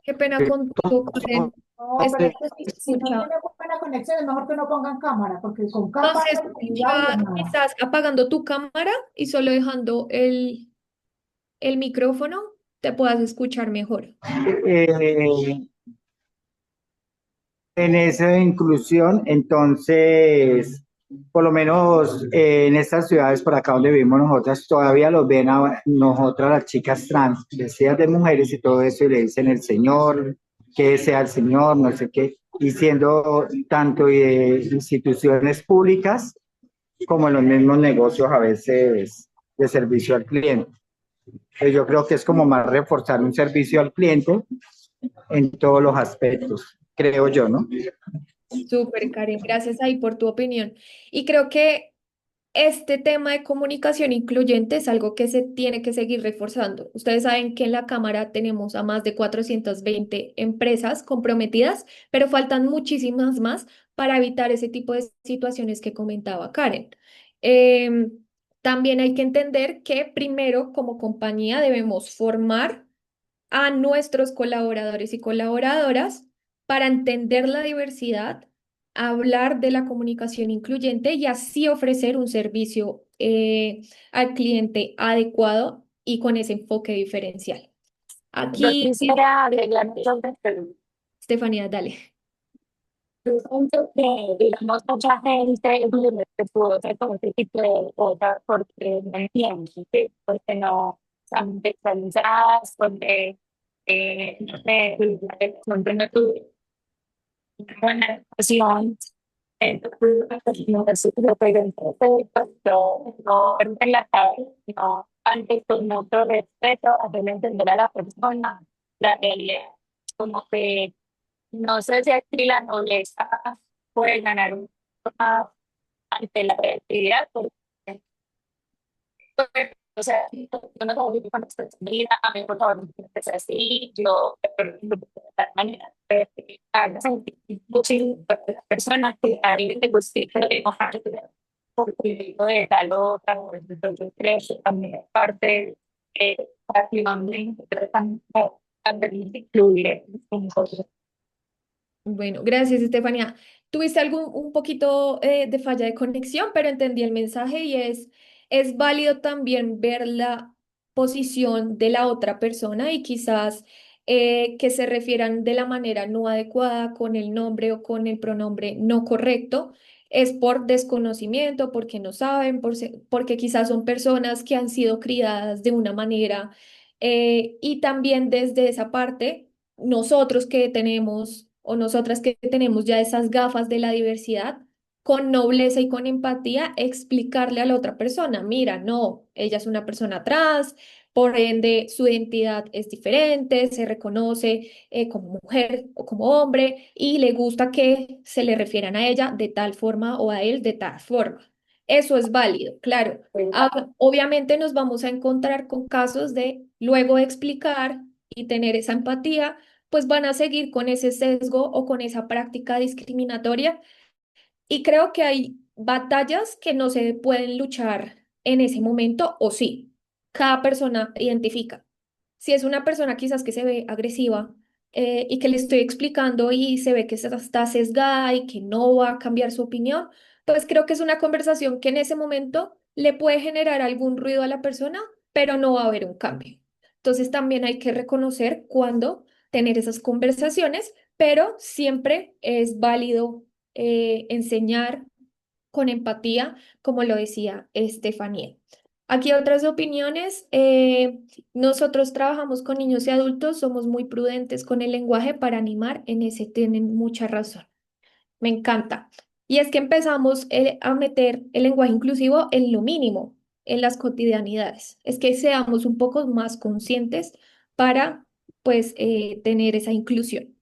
qué pena contigo, Karen. No, Es pero que es no se que si no escucha. tiene buena conexión, es mejor que no pongan cámara, porque con No cámara se y audio escucha, nada. quizás apagando tu cámara y solo dejando el micrófono, te puedas escuchar mejor. Eh, en esa inclusión, entonces, por lo menos en estas ciudades por acá donde vivimos nosotras, todavía los ven a nosotras las chicas trans, vestidas de mujeres y todo eso, y le dicen el señor, que sea el señor, no sé qué, y siendo tanto de instituciones públicas como en los mismos negocios a veces de servicio al cliente. Yo creo que es como más reforzar un servicio al cliente en todos los aspectos, creo yo, ¿no? Súper, Karen, gracias ahí por tu opinión. Y creo que este tema de comunicación incluyente es algo que se tiene que seguir reforzando. Ustedes saben que en la Cámara tenemos a más de 420 empresas comprometidas, pero faltan muchísimas más para evitar ese tipo de situaciones que comentaba Karen. Em, También hay que entender que primero como compañía debemos formar a nuestros colaboradores y colaboradoras para entender la diversidad, hablar de la comunicación incluyente y así ofrecer un servicio al cliente adecuado y con ese enfoque diferencial. Yo Aquí, quisiera agregar sobre esto. Estefanía, dale. Yo siento que, digamos, mucha gente es muy respetuosa con este tipo de cosas porque no entienden, ¿sí? Porque no están especializadas, porque, no sé, siempre no tuve una buena educación. Entonces, no es lo que yo no en la cabeza, no, antes con mucho respeto, hacerle entender a la persona la realidad. Como que no sé si aquí la nobleza puede ganar más ante la realidad, porque O sea, yo no tengo que cuando estoy vida, a mí por favor, no empecé así, yo de tal manera, haga sentir muchísimo a la persona que a alguien le guste enojar porque de tal o otra, entonces yo creo que también es parte activamente tratan de incluir en cosas. Bueno, gracias, Estefanía. Tuviste algún un poquito de falla de conexión, pero entendí el mensaje y es válido también ver la posición de la otra persona y quizás que se refieran de la manera no adecuada con el nombre o con el pronombre no correcto. Es por desconocimiento, porque no saben, porque quizás son personas que han sido criadas de una manera y también desde esa parte nosotros que tenemos o nosotras que tenemos ya esas gafas de la diversidad, con nobleza y con empatía, explicarle a la otra persona, mira, no, ella es una persona trans, por ende su identidad es diferente, se reconoce como mujer o como hombre y le gusta que se le refieran a ella de tal forma o a él de tal forma. Eso es válido, claro. Obviamente nos vamos a encontrar con casos de luego de explicar y tener esa empatía, pues van a seguir con ese sesgo o con esa práctica discriminatoria. Y creo que hay batallas que no se pueden luchar en ese momento o sí. Cada persona identifica. Si es una persona quizás que se ve agresiva y que le estoy explicando y se ve que está sesgada y que no va a cambiar su opinión, pues creo que es una conversación que en ese momento le puede generar algún ruido a la persona, pero no va a haber un cambio. Entonces también hay que reconocer cuándo tener esas conversaciones, pero siempre es válido enseñar con empatía, como lo decía Estefanía. Aquí otras opiniones. Nosotros trabajamos con niños y adultos, somos muy prudentes con el lenguaje para animar, en ese tienen mucha razón. Me encanta. Y es que empezamos a meter el lenguaje inclusivo en lo mínimo, en las cotidianidades. Es que seamos un poco más conscientes para, pues, tener esa inclusión.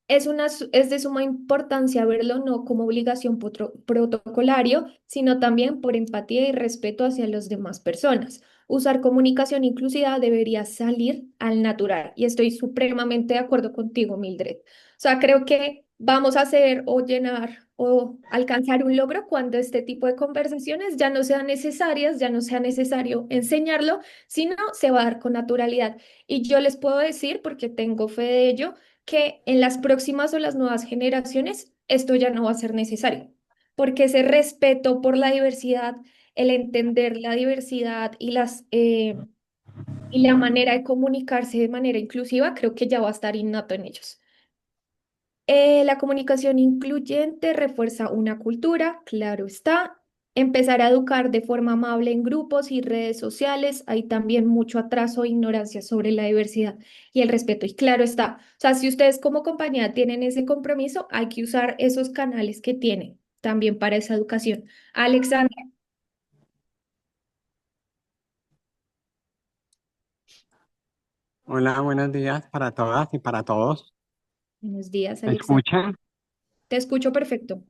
Es de suma importancia verlo no como obligación protocolario, sino también por empatía y respeto hacia las demás personas. Usar comunicación inclusiva debería salir al natural y estoy supremamente de acuerdo contigo, Mildred. O sea, creo que vamos a hacer o llenar o alcanzar un logro cuando este tipo de conversaciones ya no sean necesarias, ya no sea necesario enseñarlo, sino se va a dar con naturalidad. Y yo les puedo decir, porque tengo fe de ello, que en las próximas o las nuevas generaciones esto ya no va a ser necesario, porque ese respeto por la diversidad, el entender la diversidad y la manera de comunicarse de manera inclusiva, creo que ya va a estar innato en ellos. La comunicación incluyente refuerza una cultura, claro está. Empezar a educar de forma amable en grupos y redes sociales. Hay también mucho atraso e ignorancia sobre la diversidad y el respeto. Y claro está. O sea, si ustedes como compañía tienen ese compromiso, hay que usar esos canales que tienen también para esa educación. Alexandra, Hola, buenos días para todas y para todos. buenos días, ¿Me Alexandra. escuchan? Te escucho perfecto.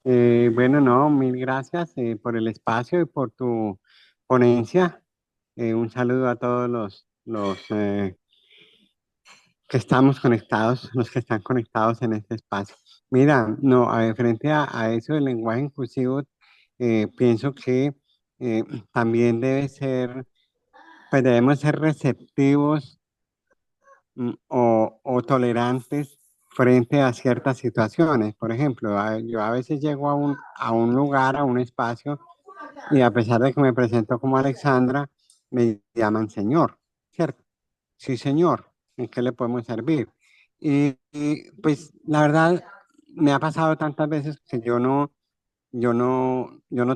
Bueno, no, mil gracias por el espacio y por tu ponencia. Un saludo a todos los que estamos conectados, los que están conectados en este espacio. Mira, no, frente a eso del lenguaje inclusivo, pienso que eh, también pues debemos ser receptivos o tolerantes frente a ciertas situaciones. Por ejemplo, yo a veces llego a un lugar, a un espacio, y a pesar de que me presento como Alexandra, me llaman señor, ¿cierto? Sí, señor, ¿en qué le podemos servir? Pues la verdad, me ha pasado tantas veces que yo no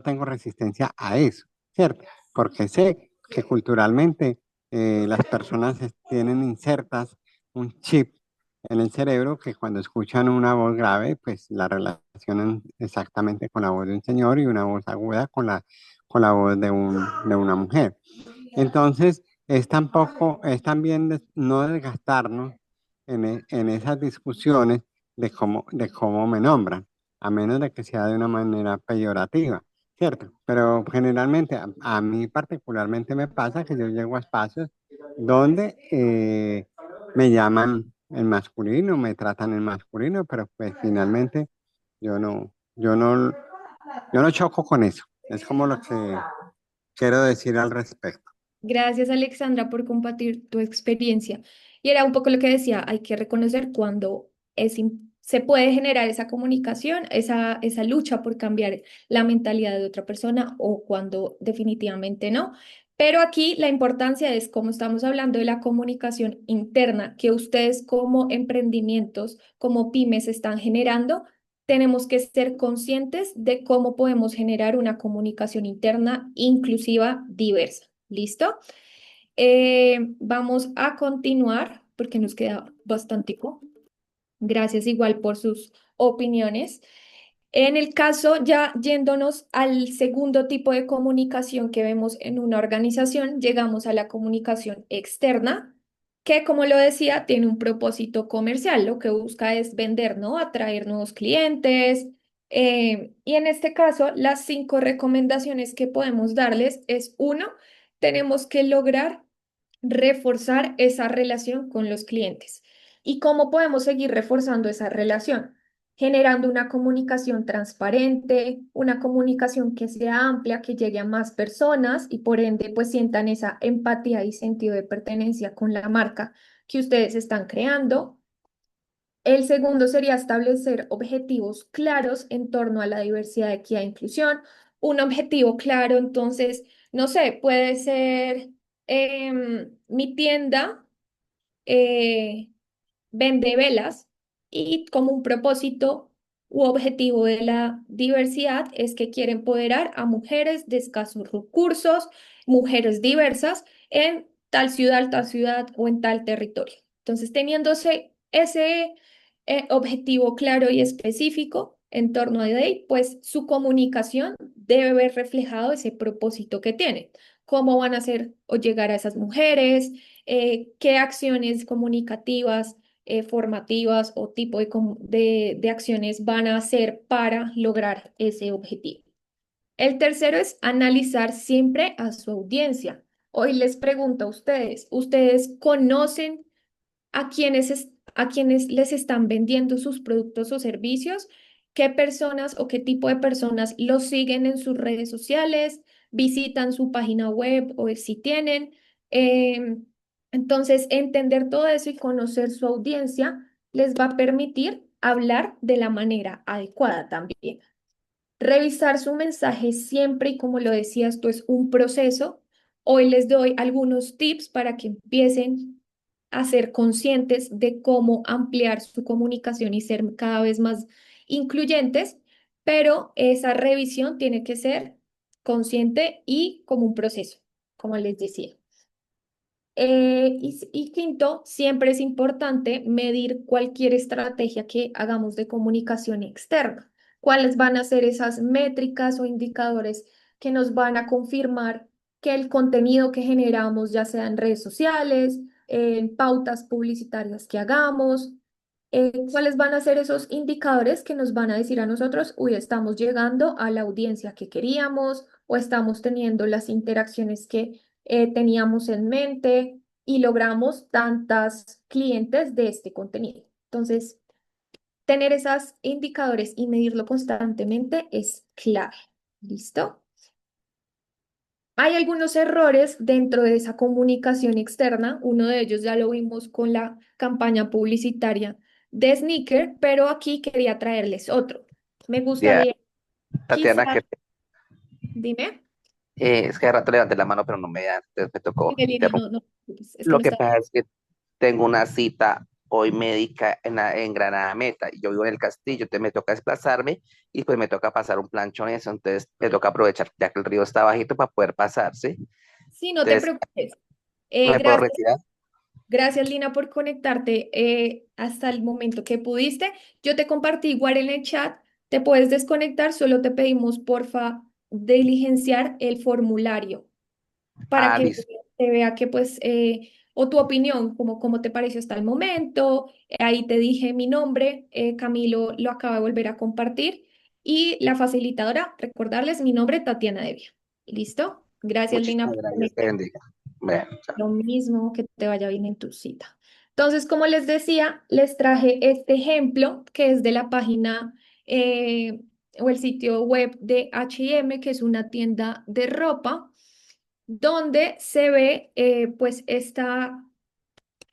tengo resistencia a eso, ¿cierto? Porque sé que culturalmente las personas tienen insertas un chip en el cerebro que cuando escuchan una voz grave, pues la relacionan exactamente con la voz de un señor y una voz aguda con la voz de una mujer. Entonces, es también no desgastarnos en esas discusiones de cómo me nombran, a menos de que sea de una manera peyorativa, ¿cierto? Pero generalmente, a mí particularmente me pasa que yo llego a espacios donde me llaman en masculino, me tratan en masculino, pero pues finalmente yo no, yo no, yo no choco con eso. Es como lo que quiero decir al respecto. Gracias, Alexandra, por compartir tu experiencia. Y era un poco lo que decía, hay que reconocer cuando se puede generar esa comunicación, esa lucha por cambiar la mentalidad de otra persona o cuando definitivamente no. Pero aquí la importancia es, como estamos hablando de la comunicación interna, que ustedes como emprendimientos, como pymes están generando, tenemos que ser conscientes de cómo podemos generar una comunicación interna inclusiva, diversa. ¿Listo? Vamos a continuar porque nos queda bastante. Gracias igual por sus opiniones. En el caso, ya yéndonos al segundo tipo de comunicación que vemos en una organización, llegamos a la comunicación externa, que como lo decía, tiene un propósito comercial. Lo que busca es vender, ¿no? Atraer nuevos clientes. Y en este caso, las 5 recomendaciones que podemos darles es, uno, tenemos que lograr reforzar esa relación con los clientes. ¿Y cómo podemos seguir reforzando esa relación? Generando una comunicación transparente, una comunicación que sea amplia, que llegue a más personas y por ende pues sientan esa empatía y sentido de pertenencia con la marca que ustedes están creando. El segundo sería establecer objetivos claros en torno a la diversidad, equidad e inclusión. Un objetivo claro, entonces, no sé, puede ser mi tienda eh, vende velas y como un propósito u objetivo de la diversidad es que quiere empoderar a mujeres de escasos recursos, mujeres diversas en tal ciudad o en tal territorio. Entonces, teniéndose ese objetivo claro y específico en torno a ahí, pues su comunicación debe ver reflejado ese propósito que tiene. ¿Cómo van a hacer o llegar a esas mujeres? ¿Qué acciones comunicativas, formativas o tipo de acciones van a hacer para lograr ese objetivo? El tercero es analizar siempre a su audiencia. Hoy les pregunto a ustedes, ¿ustedes conocen a quienes les están vendiendo sus productos o servicios? ¿Qué personas o qué tipo de personas los siguen en sus redes sociales? ¿Visitan su página web o si tienen? Em, entonces, entender todo eso y conocer su audiencia les va a permitir hablar de la manera adecuada también. Revisar su mensaje siempre y como lo decía, esto es un proceso. Hoy les doy algunos tips para que empiecen a ser conscientes de cómo ampliar su comunicación y ser cada vez más incluyentes, pero esa revisión tiene que ser consciente y como un proceso, como les decía. Y quinto, siempre es importante medir cualquier estrategia que hagamos de comunicación externa. ¿Cuáles van a ser esas métricas o indicadores que nos van a confirmar que el contenido que generamos, ya sea en redes sociales, en pautas publicitarias que hagamos, cuáles van a ser esos indicadores que nos van a decir a nosotros, uy, estamos llegando a la audiencia que queríamos o estamos teniendo las interacciones que teníamos en mente y logramos tantas clientes de este contenido? Entonces, tener esos indicadores y medirlo constantemente es clave. ¿Listo? Hay algunos errores dentro de esa comunicación externa. Uno de ellos ya lo vimos con la campaña publicitaria de Sneaker, pero aquí quería traerles otro. Me Ya, gustaría, Tatiana, quizás, dime. es que de rato levanté la mano, pero no me da, entonces me tocó Evelina, interrumpir. no, es que Lo me que está... pasa es que tengo una cita hoy médica en Granada Meta. Y yo vivo en el Castillo, entonces me toca desplazarme y pues me toca pasar un planchón eso, entonces me toca aprovechar ya que el río está bajito para poder pasar, ¿sí? Sí, no te Entonces, preocupes. ¿no me puedo Gracias. retirar? Gracias, Lina, por conectarte hasta el momento que pudiste. Yo te compartí igual en el chat. Te puedes desconectar, solo te pedimos, porfa, diligenciar el formulario para Ah, que listo. te vea que, pues, o tu opinión, como cómo te pareció hasta el momento. Ahí te dije mi nombre, Camilo lo acaba de volver a compartir. Y la facilitadora, recordarles mi nombre, Tatiana Devia. ¿Listo? Gracias, Lina, Muchísimas por gracias, te conectar. bendiga. Bueno, chao. Lo mismo, que te vaya bien en tu cita. Entonces, como les decía, les traje este ejemplo que es de la página o el sitio web de H&M, que es una tienda de ropa, donde se ve pues esta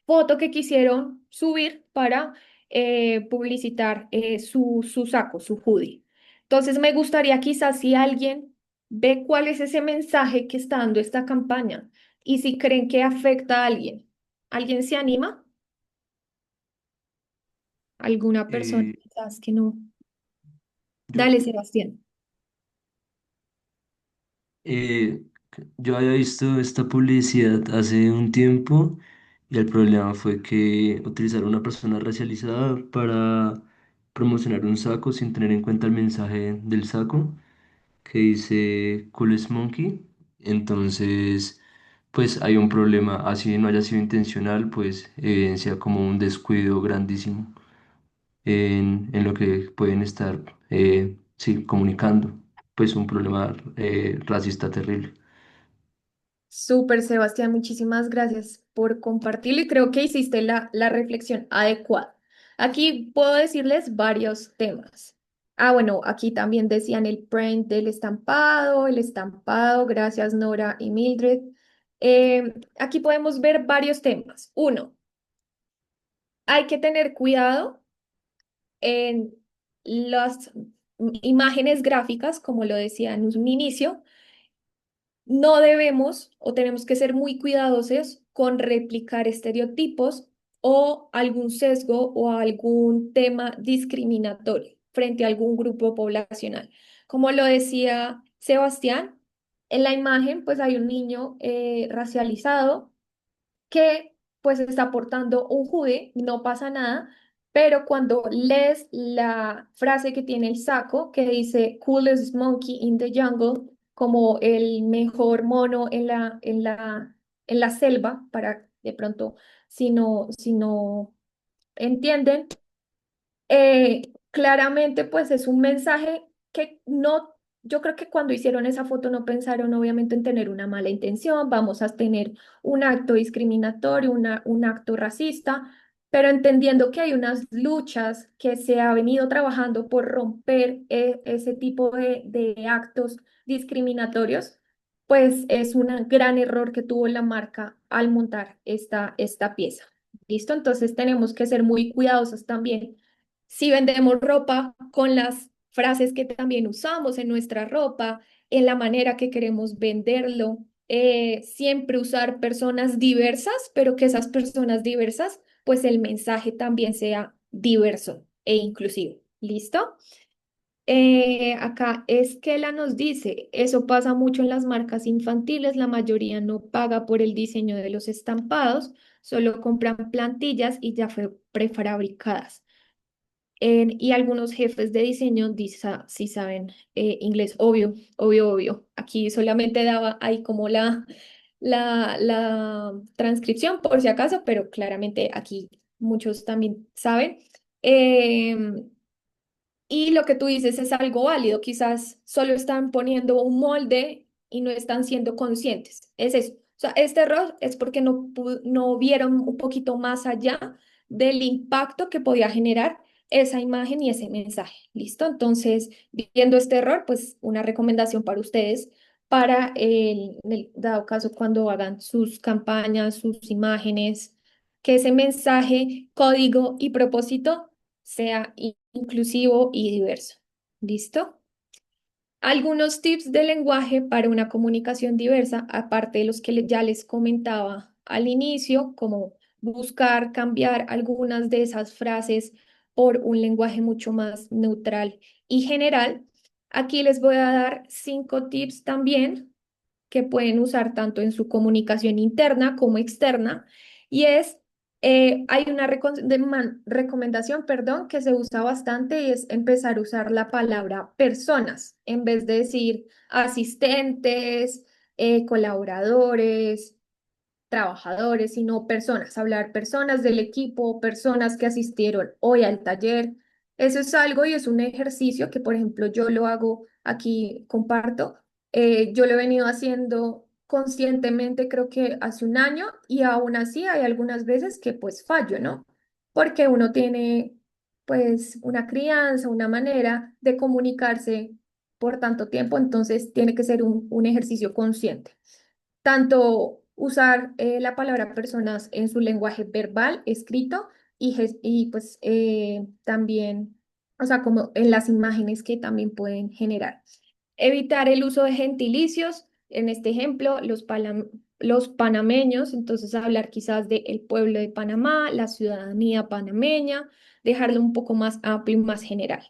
foto que quisieron subir para publicitar su saco, su hoodie. Entonces, me gustaría quizás si alguien ve cuál es ese mensaje que está dando esta campaña y si creen que afecta a alguien. ¿Alguien se anima? ¿Alguna persona Eh, quizás que no? yo, Dale, Sebastián. eh, yo había visto esta publicidad hace un tiempo y el problema fue que utilizaron una persona racializada para promocionar un saco sin tener en cuenta el mensaje del saco que dice Coolest Monkey. Entonces, pues hay un problema, así no haya sido intencional, pues evidencia como un descuido grandísimo en lo que pueden estar sí, comunicando, pues un problema racista terrible. Súper, Sebastián, muchísimas gracias por compartirlo y creo que hiciste la reflexión adecuada. Aquí puedo decirles varios temas. Ah, bueno, aquí también decían el print del estampado, el estampado, gracias Nora y Mildred. Aquí podemos ver varios temas. Uno, hay que tener cuidado en las imágenes gráficas, como lo decía en un inicio. No debemos o tenemos que ser muy cuidadosos con replicar estereotipos o algún sesgo o algún tema discriminatorio frente a algún grupo poblacional. Como lo decía Sebastián, en la imagen pues hay un niño racializado que pues está portando un hoodie, no pasa nada, pero cuando lees la frase que tiene el saco, que dice Coolest Monkey in the Jungle, como el mejor mono en la selva, para de pronto, si no entienden, claramente, pues es un mensaje que no, yo creo que cuando hicieron esa foto no pensaron obviamente en tener una mala intención, vamos a tener un acto discriminatorio, un acto racista, pero entendiendo que hay unas luchas que se ha venido trabajando por romper ese tipo de actos discriminatorios, pues es un gran error que tuvo la marca al montar esta pieza. ¿Listo? Entonces tenemos que ser muy cuidadosos también si vendemos ropa con las frases que también usamos en nuestra ropa, en la manera que queremos venderlo, siempre usar personas diversas, pero que esas personas diversas, pues el mensaje también sea diverso e inclusivo. ¿Listo? Acá Esquela nos dice, eso pasa mucho en las marcas infantiles, la mayoría no paga por el diseño de los estampados, solo compran plantillas y ya fue prefabricadas. Y algunos jefes de diseño sí saben inglés, obvio, obvio, obvio. Aquí solamente daba ahí como la transcripción por si acaso, pero claramente aquí muchos también saben. Em, y lo que tú dices es algo válido, quizás solo están poniendo un molde y no están siendo conscientes. Es eso. O sea, este error es porque no vieron un poquito más allá del impacto que podía generar esa imagen y ese mensaje. ¿Listo? Entonces, viendo este error, pues una recomendación para ustedes para en el dado caso cuando hagan sus campañas, sus imágenes, que ese mensaje, código y propósito sea inclusivo y diverso. ¿Listo? Algunos tips de lenguaje para una comunicación diversa, aparte de los que ya les comentaba al inicio, como buscar cambiar algunas de esas frases por un lenguaje mucho más neutral y general. Aquí les voy a dar 5 tips también que pueden usar tanto en su comunicación interna como externa, y es, hay una recomendación, perdón, que se usa bastante y es empezar a usar la palabra personas en vez de decir asistentes, colaboradores, trabajadores, sino personas, hablar personas del equipo, personas que asistieron hoy al taller, Eso es algo y es un ejercicio que, por ejemplo, yo lo hago aquí, comparto. Yo lo he venido haciendo conscientemente, creo que hace un año, y aún así hay algunas veces que pues fallo, ¿no? Porque uno tiene pues una crianza, una manera de comunicarse por tanto tiempo, entonces tiene que ser un ejercicio consciente. Tanto usar la palabra personas en su lenguaje verbal, escrito, y pues también, o sea, como en las imágenes que también pueden generar. Evitar el uso de gentilicios, en este ejemplo, los panameños, entonces hablar quizás de el pueblo de Panamá, la ciudadanía panameña, dejarlo un poco más amplio y más general.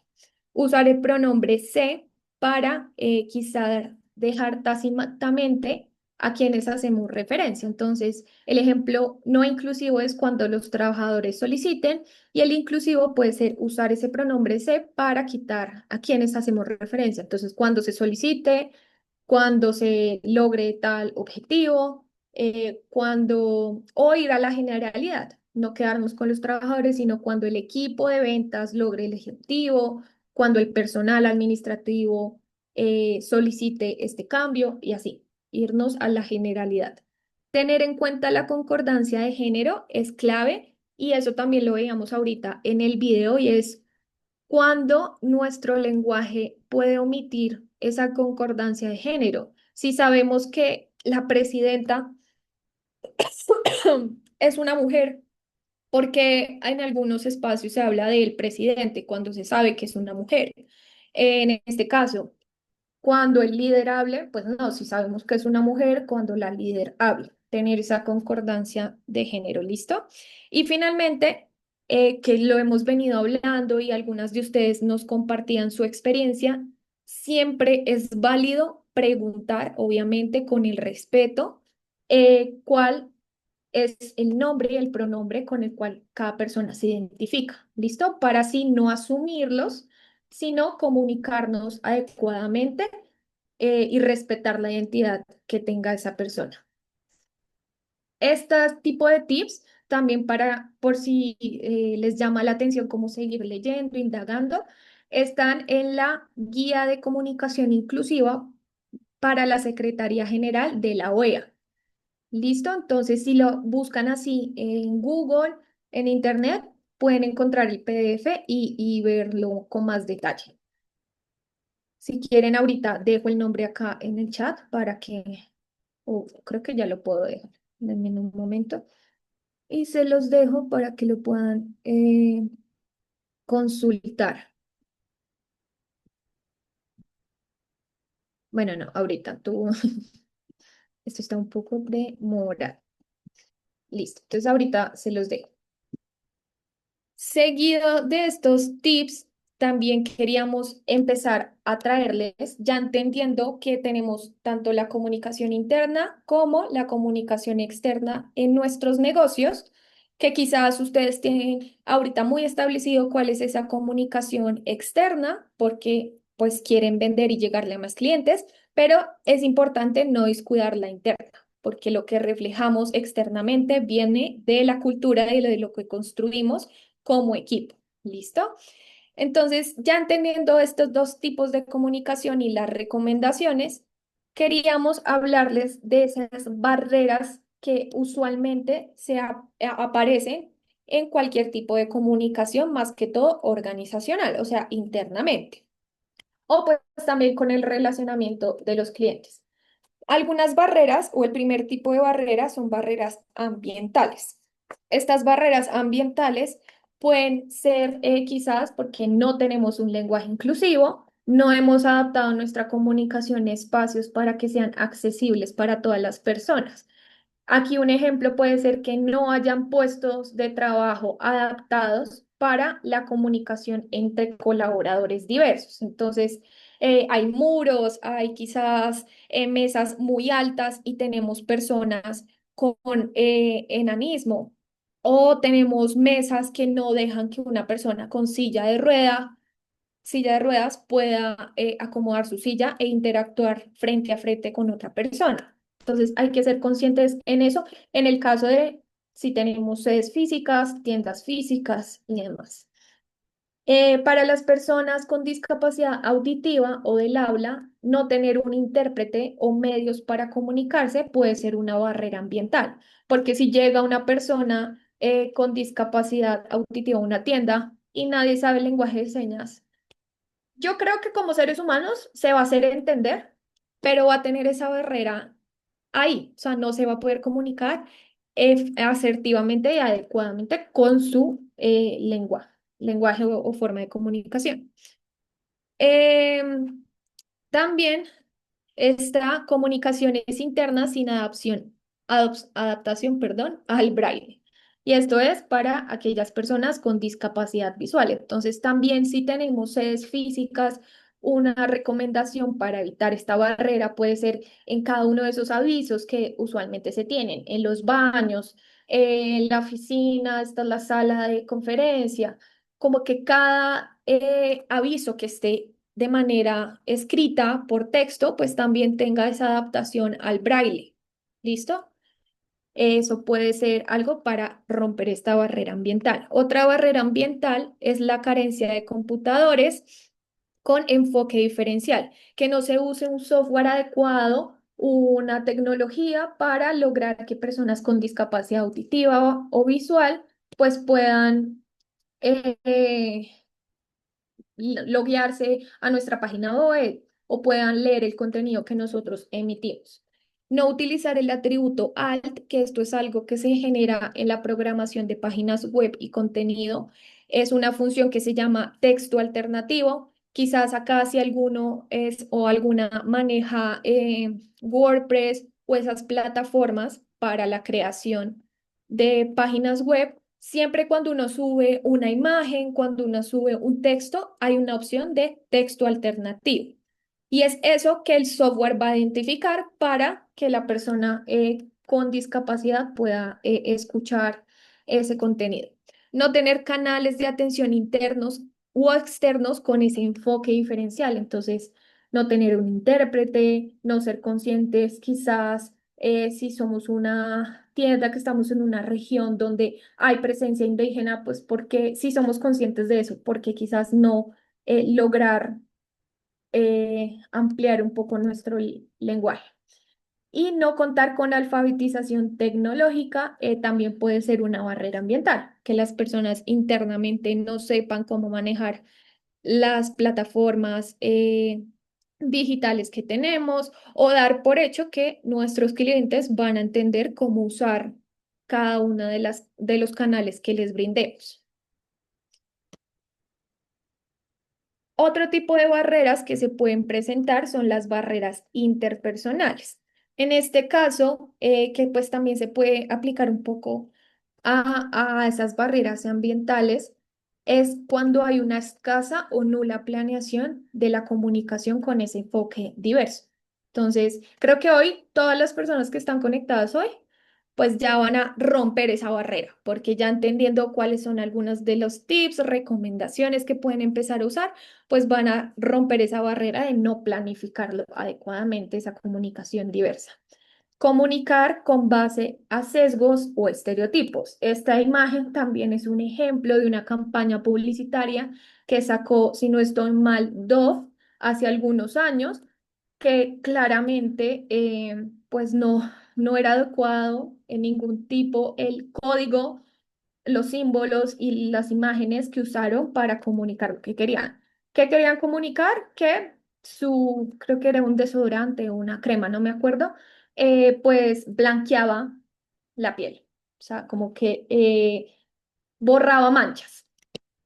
Usar el pronombre se para quizá dejar tácitamente a quienes hacemos referencia. Entonces, el ejemplo no inclusivo es cuando los trabajadores soliciten y el inclusivo puede ser usar ese pronombre se para quitar a quienes hacemos referencia. Entonces, cuando se solicite, cuando se logre tal objetivo, cuando, o ir a la generalidad, no quedarnos con los trabajadores, sino cuando el equipo de ventas logre el objetivo, cuando el personal administrativo solicite este cambio y así, irnos a la generalidad. Tener en cuenta la concordancia de género es clave y eso también lo veíamos ahorita en el video y es cuando nuestro lenguaje puede omitir esa concordancia de género. Si sabemos que la presidenta es una mujer, porque en algunos espacios se habla del presidente cuando se sabe que es una mujer. En este caso, cuando el líder hable, pues no, si sabemos que es una mujer, cuando la líder hable, tener esa concordancia de género, ¿listo? Y finalmente, que lo hemos venido hablando y algunas de ustedes nos compartían su experiencia, siempre es válido preguntar, obviamente con el respeto, cuál es el nombre y el pronombre con el cual cada persona se identifica, ¿listo? Para así no asumirlos, sino comunicarnos adecuadamente y respetar la identidad que tenga esa persona. Este tipo de tips también para, por si les llama la atención cómo seguir leyendo, indagando, están en la Guía de Comunicación Inclusiva para la Secretaría General de la OEA. ¿Listo? Entonces, si lo buscan así en Google, en Internet, pueden encontrar el PDF y verlo con más detalle. Si quieren, ahorita dejo el nombre acá en el chat para que, creo que ya lo puedo dejar. Denme un momento. Y se los dejo para que lo puedan consultar. Bueno, no, ahorita tú. Esto está un poco demorado. Listo. Entonces, ahorita se los dejo. Seguido de estos tips, también queríamos empezar a traerles, ya entendiendo que tenemos tanto la comunicación interna como la comunicación externa en nuestros negocios, que quizás ustedes tienen ahorita muy establecido cuál es esa comunicación externa, porque pues quieren vender y llegarle a más clientes, pero es importante no descuidar la interna porque lo que reflejamos externamente viene de la cultura y de lo que construimos como equipo. ¿Listo? Entonces, ya entendiendo estos dos tipos de comunicación y las recomendaciones, queríamos hablarles de esas barreras que usualmente aparecen en cualquier tipo de comunicación, más que todo organizacional, o sea, internamente, o pues también con el relacionamiento de los clientes. Algunas barreras o el primer tipo de barreras son barreras ambientales. Estas barreras ambientales pueden ser quizás porque no tenemos un lenguaje inclusivo, no hemos adaptado nuestra comunicación a espacios para que sean accesibles para todas las personas. Aquí un ejemplo puede ser que no hayan puestos de trabajo adaptados para la comunicación entre colaboradores diversos. Entonces, hay muros, hay quizás mesas muy altas y tenemos personas con enanismo o tenemos mesas que no dejan que una persona con silla de ruedas pueda acomodar su silla e interactuar frente a frente con otra persona. Entonces hay que ser conscientes en eso, en el caso de si tenemos sedes físicas, tiendas físicas y demás. Para las personas con discapacidad auditiva o del habla, no tener un intérprete o medios para comunicarse puede ser una barrera ambiental, porque si llega una persona con discapacidad auditiva a una tienda y nadie sabe el lenguaje de señas, yo creo que como seres humanos se va a hacer entender, pero va a tener esa barrera ahí, o sea, no se va a poder comunicar asertivamente y adecuadamente con su lenguaje o forma de comunicación. Em, También está comunicaciones internas sin adaptación, perdón, al braille. Y esto es para aquellas personas con discapacidad visual. Entonces, también si tenemos sedes físicas, una recomendación para evitar esta barrera puede ser en cada uno de esos avisos que usualmente se tienen, en los baños, en la oficina, esta es la sala de conferencia, como que cada aviso que esté de manera escrita por texto, pues también tenga esa adaptación al braille. ¿Listo? Eso puede ser algo para romper esta barrera ambiental. Otra barrera ambiental es la carencia de computadores con enfoque diferencial, que no se use un software adecuado, una tecnología para lograr que personas con discapacidad auditiva o visual pues puedan loguearse a nuestra página web o puedan leer el contenido que nosotros emitimos. No utilizar el atributo alt, que esto es algo que se genera en la programación de páginas web y contenido. Es una función que se llama texto alternativo. Quizás acá si alguno es o alguna maneja WordPress o esas plataformas para la creación de páginas web. Siempre cuando uno sube una imagen, cuando uno sube un texto, hay una opción de texto alternativo. Y es eso que el software va a identificar para que la persona con discapacidad pueda escuchar ese contenido. No tener canales de atención internos o externos con ese enfoque diferencial. Entonces, no tener un intérprete, no ser conscientes quizás si somos una tienda que estamos en una región donde hay presencia indígena, pues porque si somos conscientes de eso, porque quizás no lograr ampliar un poco nuestro lenguaje. Y no contar con alfabetización tecnológica también puede ser una barrera ambiental, que las personas internamente no sepan cómo manejar las plataformas digitales que tenemos o dar por hecho que nuestros clientes van a entender cómo usar cada una de los canales que les brindemos. Otro tipo de barreras que se pueden presentar son las barreras interpersonales. En este caso, que pues también se puede aplicar un poco a esas barreras ambientales, es cuando hay una escasa o nula planeación de la comunicación con ese enfoque diverso. Entonces, creo que hoy todas las personas que están conectadas hoy pues ya van a romper esa barrera, porque ya entendiendo cuáles son algunos de los tips, recomendaciones que pueden empezar a usar, pues van a romper esa barrera de no planificarlo adecuadamente, esa comunicación diversa. Comunicar con base a sesgos o estereotipos. Esta imagen también es un ejemplo de una campaña publicitaria que sacó, si no estoy mal, Dove hace algunos años, que claramente pues no era adecuado en ningún tipo el código, los símbolos y las imágenes que usaron para comunicar lo que querían. ¿Qué querían comunicar? Que creo que era un desodorante o una crema, no me acuerdo, pues blanqueaba la piel. O sea, como que borraba manchas.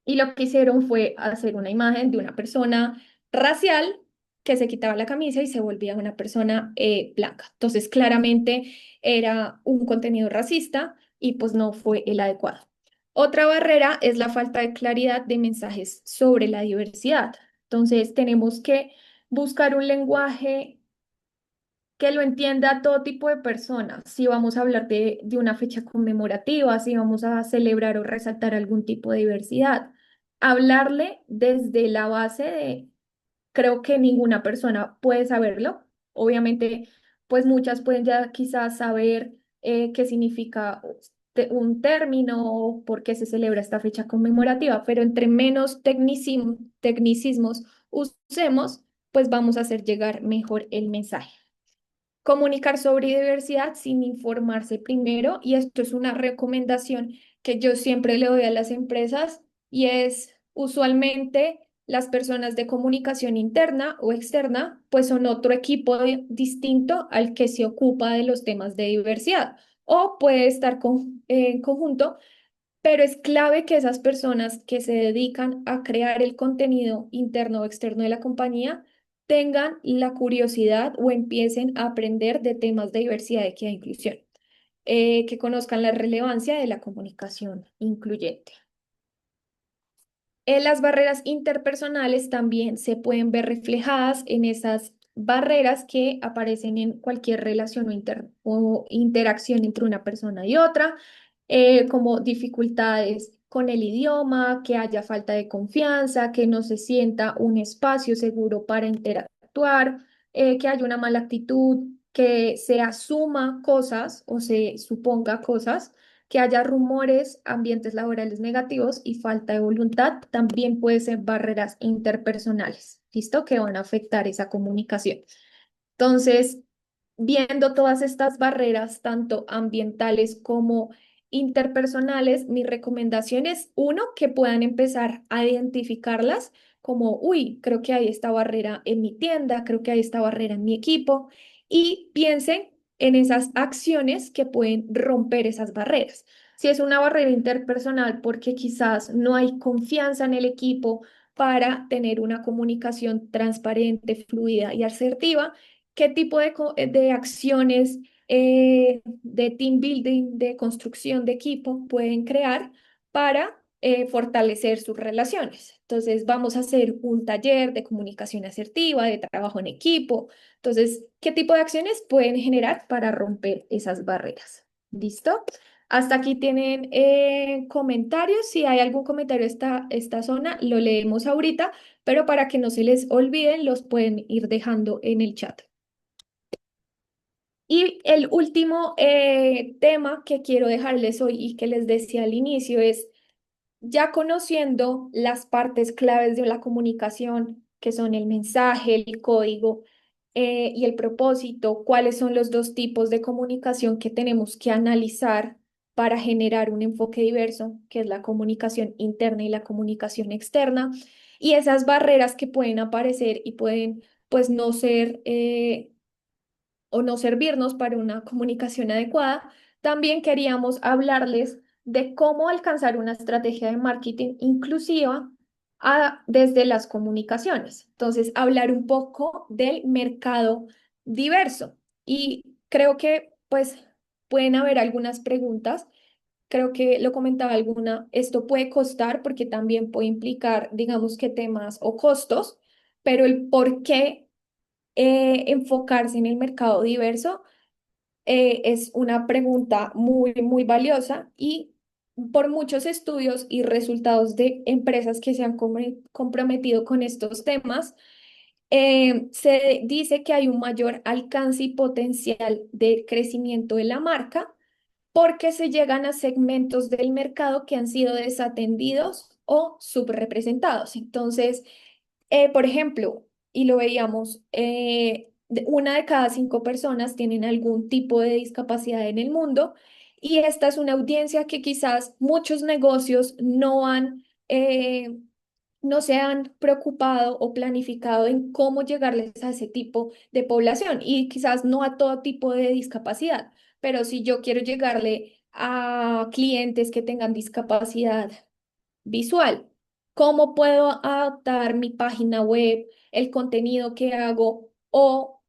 Y lo que hicieron fue hacer una imagen de una persona racial que se quitaba la camisa y se volvía una persona blanca. Entonces, claramente era un contenido racista y pues no fue el adecuado. Otra barrera es la falta de claridad de mensajes sobre la diversidad. Entonces, tenemos que buscar un lenguaje que lo entienda todo tipo de personas. Si vamos a hablar de una fecha conmemorativa, si vamos a celebrar o resaltar algún tipo de diversidad, hablarle desde la base de, creo que ninguna persona puede saberlo. Obviamente, pues muchas pueden ya quizás saber qué significa un término, por qué se celebra esta fecha conmemorativa, pero entre menos tecnicismos usemos, pues vamos a hacer llegar mejor el mensaje. Comunicar sobre diversidad sin informarse primero, y esto es una recomendación que yo siempre le doy a las empresas, y es usualmente las personas de comunicación interna o externa, pues son otro equipo distinto al que se ocupa de los temas de diversidad, o puede estar en conjunto, pero es clave que esas personas que se dedican a crear el contenido interno o externo de la compañía tengan la curiosidad o empiecen a aprender de temas de diversidad, equidad e inclusión, que conozcan la relevancia de la comunicación incluyente. Las barreras interpersonales también se pueden ver reflejadas en esas barreras que aparecen en cualquier relación o interacción entre una persona y otra, como dificultades con el idioma, que haya falta de confianza, que no se sienta un espacio seguro para interactuar, que haya una mala actitud, que se asuma cosas o se suponga cosas, que haya rumores, ambientes laborales negativos y falta de voluntad, también puede ser barreras interpersonales, ¿listo? Que van a afectar esa comunicación. Entonces, viendo todas estas barreras, tanto ambientales como interpersonales, mi recomendación es, uno, que puedan empezar a identificarlas como, uy, creo que hay esta barrera en mi tienda, creo que hay esta barrera en mi equipo, y piensen en esas acciones que pueden romper esas barreras. Si es una barrera interpersonal porque quizás no hay confianza en el equipo para tener una comunicación transparente, fluida y asertiva, ¿qué tipo de acciones de team building, de construcción de equipo pueden crear para fortalecer sus relaciones? Entonces, vamos a hacer un taller de comunicación asertiva, de trabajo en equipo. Entonces, ¿qué tipo de acciones pueden generar para romper esas barreras? ¿Listo? Hasta aquí tienen comentarios. Si hay algún comentario esta zona, lo leemos ahorita, pero para que no se les olviden, los pueden ir dejando en el chat. Y el último tema que quiero dejarles hoy y que les decía al inicio es, ya conociendo las partes claves de la comunicación, que son el mensaje, el código y el propósito, cuáles son los dos tipos de comunicación que tenemos que analizar para generar un enfoque diverso, que es la comunicación interna y la comunicación externa, y esas barreras que pueden aparecer y pueden, pues, no ser o no servirnos para una comunicación adecuada. También queríamos hablarles de cómo alcanzar una estrategia de marketing inclusiva desde las comunicaciones. Entonces, hablar un poco del mercado diverso. Y creo que, pues, pueden haber algunas preguntas. Creo que lo comentaba alguna, esto puede costar porque también puede implicar, digamos que temas o costos, pero el por qué enfocarse en el mercado diverso es una pregunta muy valiosa, y por muchos estudios y resultados de empresas que se han comprometido con estos temas, se dice que hay un mayor alcance y potencial de crecimiento de la marca porque se llegan a segmentos del mercado que han sido desatendidos o subrepresentados. Entonces, por ejemplo, y lo veíamos, una de cada 5 personas tienen algún tipo de discapacidad en el mundo, y esta es una audiencia que quizás muchos negocios no se han preocupado o planificado en cómo llegarles a ese tipo de población, y quizás no a todo tipo de discapacidad, pero si yo quiero llegarle a clientes que tengan discapacidad visual, ¿cómo puedo adaptar mi página web, el contenido que hago o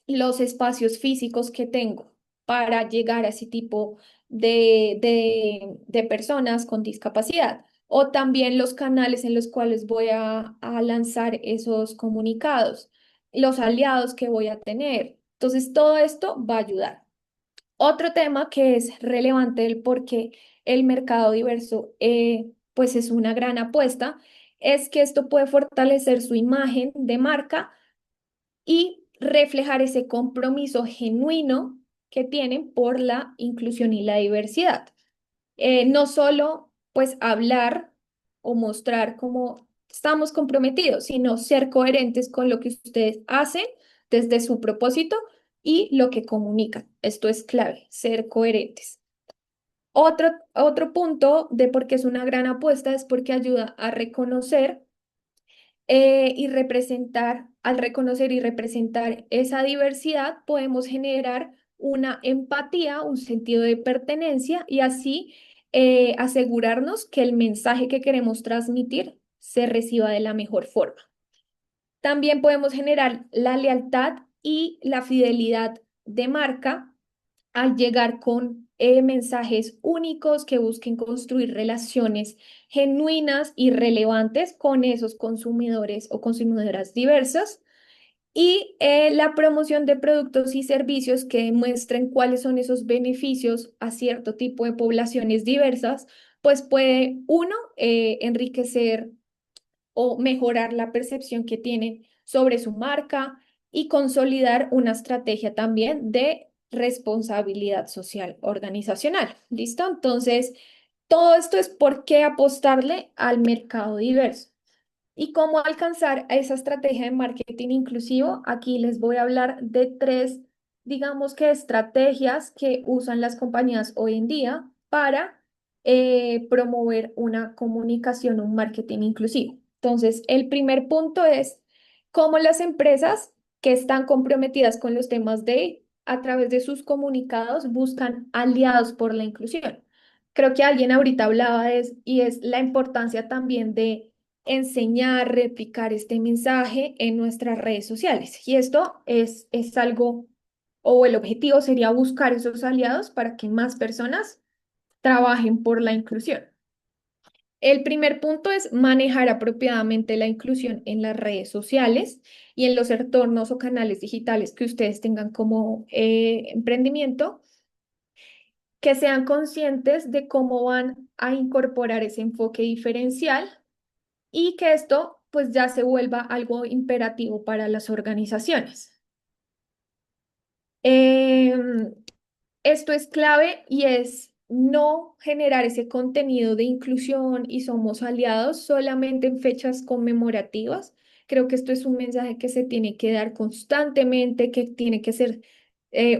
los espacios físicos que tengo para llegar a ese tipo de personas con discapacidad? O también los canales en los cuales voy a lanzar esos comunicados, los aliados que voy a tener. Entonces, todo esto va a ayudar. Otro tema que es relevante del por qué el mercado diverso pues es una gran apuesta, es que esto puede fortalecer su imagen de marca y reflejar ese compromiso genuino que tienen por la inclusión y la diversidad. No solo pues hablar o mostrar cómo estamos comprometidos, sino ser coherentes con lo que ustedes hacen desde su propósito y lo que comunican. Esto es clave, ser coherentes. Otro punto de por qué es una gran apuesta es porque ayuda a reconocer y representar, al reconocer y representar esa diversidad, podemos generar una empatía, un sentido de pertenencia y así asegurarnos que el mensaje que queremos transmitir se reciba de la mejor forma. También podemos generar la lealtad y la fidelidad de marca al llegar con mensajes únicos que busquen construir relaciones genuinas y relevantes con esos consumidores o consumidoras diversas. Y la promoción de productos y servicios que demuestren cuáles son esos beneficios a cierto tipo de poblaciones diversas, pues puede uno enriquecer o mejorar la percepción que tienen sobre su marca y consolidar una estrategia también de responsabilidad social organizacional. ¿Listo? Entonces, todo esto es por qué apostarle al mercado diverso. ¿Y cómo alcanzar a esa estrategia de marketing inclusivo? Aquí les voy a hablar de tres, digamos que estrategias que usan las compañías hoy en día para promover una comunicación, un marketing inclusivo. Entonces, el primer punto es cómo las empresas que están comprometidas con los temas de, a través de sus comunicados, buscan aliados por la inclusión. Creo que alguien ahorita hablaba de eso y es la importancia también de enseñar, replicar este mensaje en nuestras redes sociales. Y esto es algo, o el objetivo sería buscar esos aliados para que más personas trabajen por la inclusión. El primer punto es manejar apropiadamente la inclusión en las redes sociales y en los entornos o canales digitales que ustedes tengan como emprendimiento, que sean conscientes de cómo van a incorporar ese enfoque diferencial y que esto pues ya se vuelva algo imperativo para las organizaciones. Em, Esto es clave y es no generar ese contenido de inclusión y somos aliados solamente en fechas conmemorativas. Creo que esto es un mensaje que se tiene que dar constantemente, que tiene que ser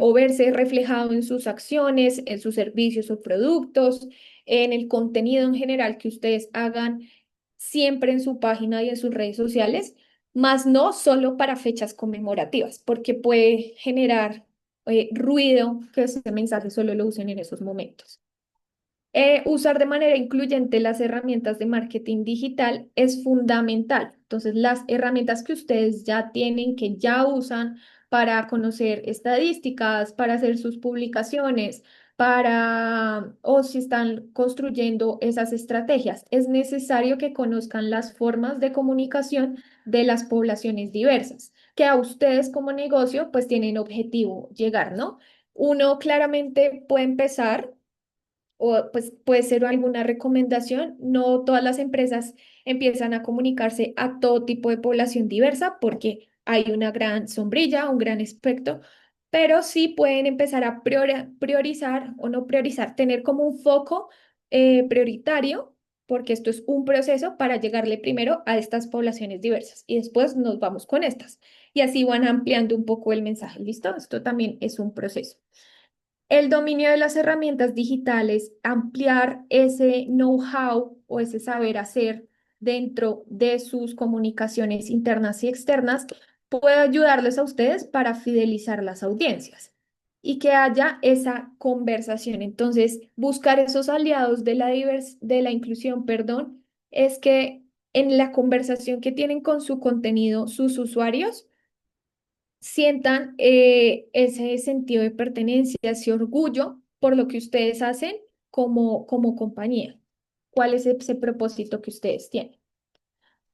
o verse reflejado en sus acciones, en sus servicios o productos, en el contenido en general que ustedes hagan siempre en su página y en sus redes sociales, más no solo para fechas conmemorativas, porque puede generar ruido que ese mensaje solo lo usen en esos momentos. Usar de manera incluyente las herramientas de marketing digital es fundamental. Entonces, las herramientas que ustedes ya tienen, que ya usan para conocer estadísticas, para hacer sus publicaciones, o si están construyendo esas estrategias, es necesario que conozcan las formas de comunicación de las poblaciones diversas, que a ustedes como negocio pues tienen objetivo llegar, ¿no? Uno claramente puede empezar o pues puede ser alguna recomendación. No todas las empresas empiezan a comunicarse a todo tipo de población diversa porque hay una gran sombrilla, un gran espectro, pero sí pueden empezar a priorizar o no priorizar, tener como un foco prioritario, porque esto es un proceso para llegarle primero a estas poblaciones diversas y después nos vamos con estas. Y así van ampliando un poco el mensaje. ¿Listo? Esto también es un proceso. El dominio de las herramientas digitales, ampliar ese know-how o ese saber hacer dentro de sus comunicaciones internas y externas, puede ayudarles a ustedes para fidelizar las audiencias y que haya esa conversación. Entonces, buscar esos aliados de de la inclusión, perdón, es que en la conversación que tienen con su contenido, sus usuarios, sientan ese sentido de pertenencia, ese orgullo por lo que ustedes hacen como compañía. ¿Cuál es ese propósito que ustedes tienen?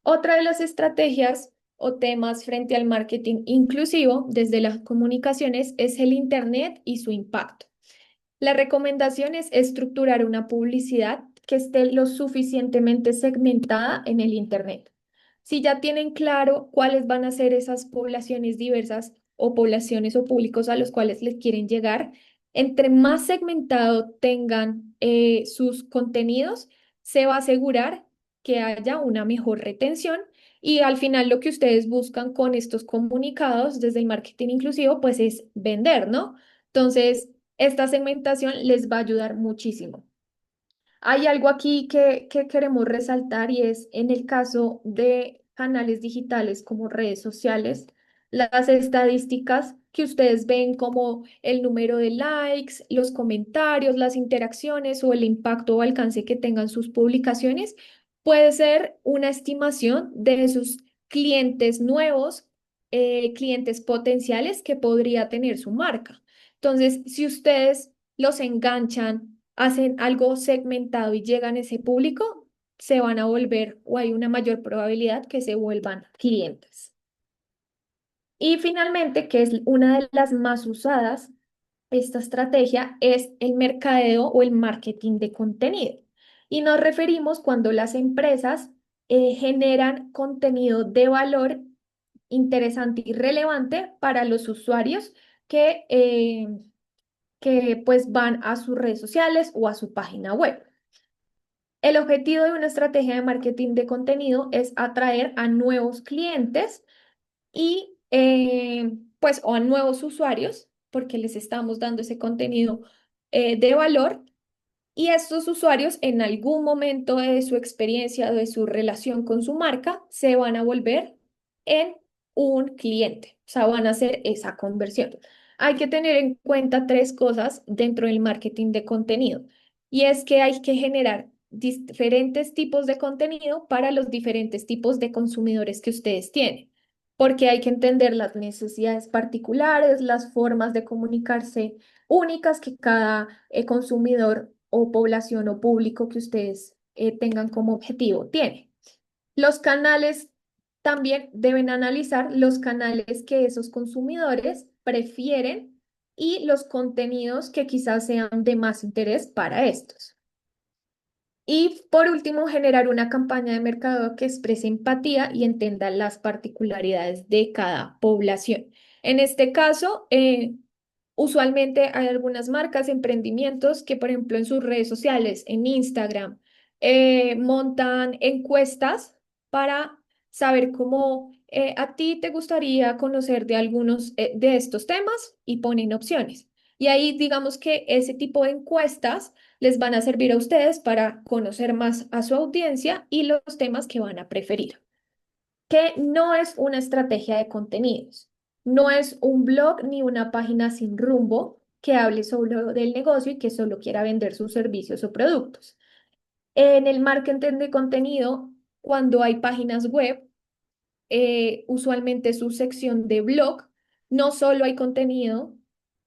Otra de las estrategias o temas frente al marketing inclusivo desde las comunicaciones es el Internet y su impacto. La recomendación es estructurar una publicidad que esté lo suficientemente segmentada en el Internet. Si ya tienen claro cuáles van a ser esas poblaciones diversas o poblaciones o públicos a los cuales les quieren llegar, entre más segmentado tengan sus contenidos, se va a asegurar que haya una mejor retención y al final lo que ustedes buscan con estos comunicados desde el marketing inclusivo, pues es vender, ¿no? Entonces, esta segmentación les va a ayudar muchísimo. Hay algo aquí que queremos resaltar y es en el caso de canales digitales como redes sociales, las estadísticas que ustedes ven como el número de likes, los comentarios, las interacciones o el impacto o alcance que tengan sus publicaciones, puede ser una estimación de sus clientes nuevos, clientes potenciales que podría tener su marca. Entonces, si ustedes los enganchan, hacen algo segmentado y llegan a ese público, se van a volver o hay una mayor probabilidad que se vuelvan clientes. Y finalmente, que es una de las más usadas, esta estrategia es el mercadeo o el marketing de contenido. Y nos referimos cuando las empresas generan contenido de valor interesante y relevante para los usuarios que pues van a sus redes sociales o a su página web. El objetivo de una estrategia de marketing de contenido es atraer a nuevos clientes y pues o a nuevos usuarios porque les estamos dando ese contenido de valor y estos usuarios en algún momento de su experiencia, de su relación con su marca, se van a volver en un cliente, o sea, van a hacer esa conversión. Hay que tener en cuenta tres cosas dentro del marketing de contenido y es que hay que generar diferentes tipos de contenido para los diferentes tipos de consumidores que ustedes tienen, porque hay que entender las necesidades particulares, las formas de comunicarse únicas que cada consumidor o población o público que ustedes tengan como objetivo tiene. Los canales también deben analizar los canales que esos consumidores prefieren y los contenidos que quizás sean de más interés para estos. Y por último, generar una campaña de mercado que exprese empatía y entienda las particularidades de cada población. En este caso, usualmente hay algunas marcas, emprendimientos que, por ejemplo, en sus redes sociales, en Instagram, montan encuestas para saber cómo a ti te gustaría conocer de algunos de estos temas y ponen opciones. Y ahí digamos que ese tipo de encuestas les van a servir a ustedes para conocer más a su audiencia y los temas que van a preferir. Que no es una estrategia de contenidos, no es un blog ni una página sin rumbo que hable solo del negocio y que solo quiera vender sus servicios o productos. En el marketing de contenido, cuando hay páginas web, usualmente su sección de blog, no solo hay contenido,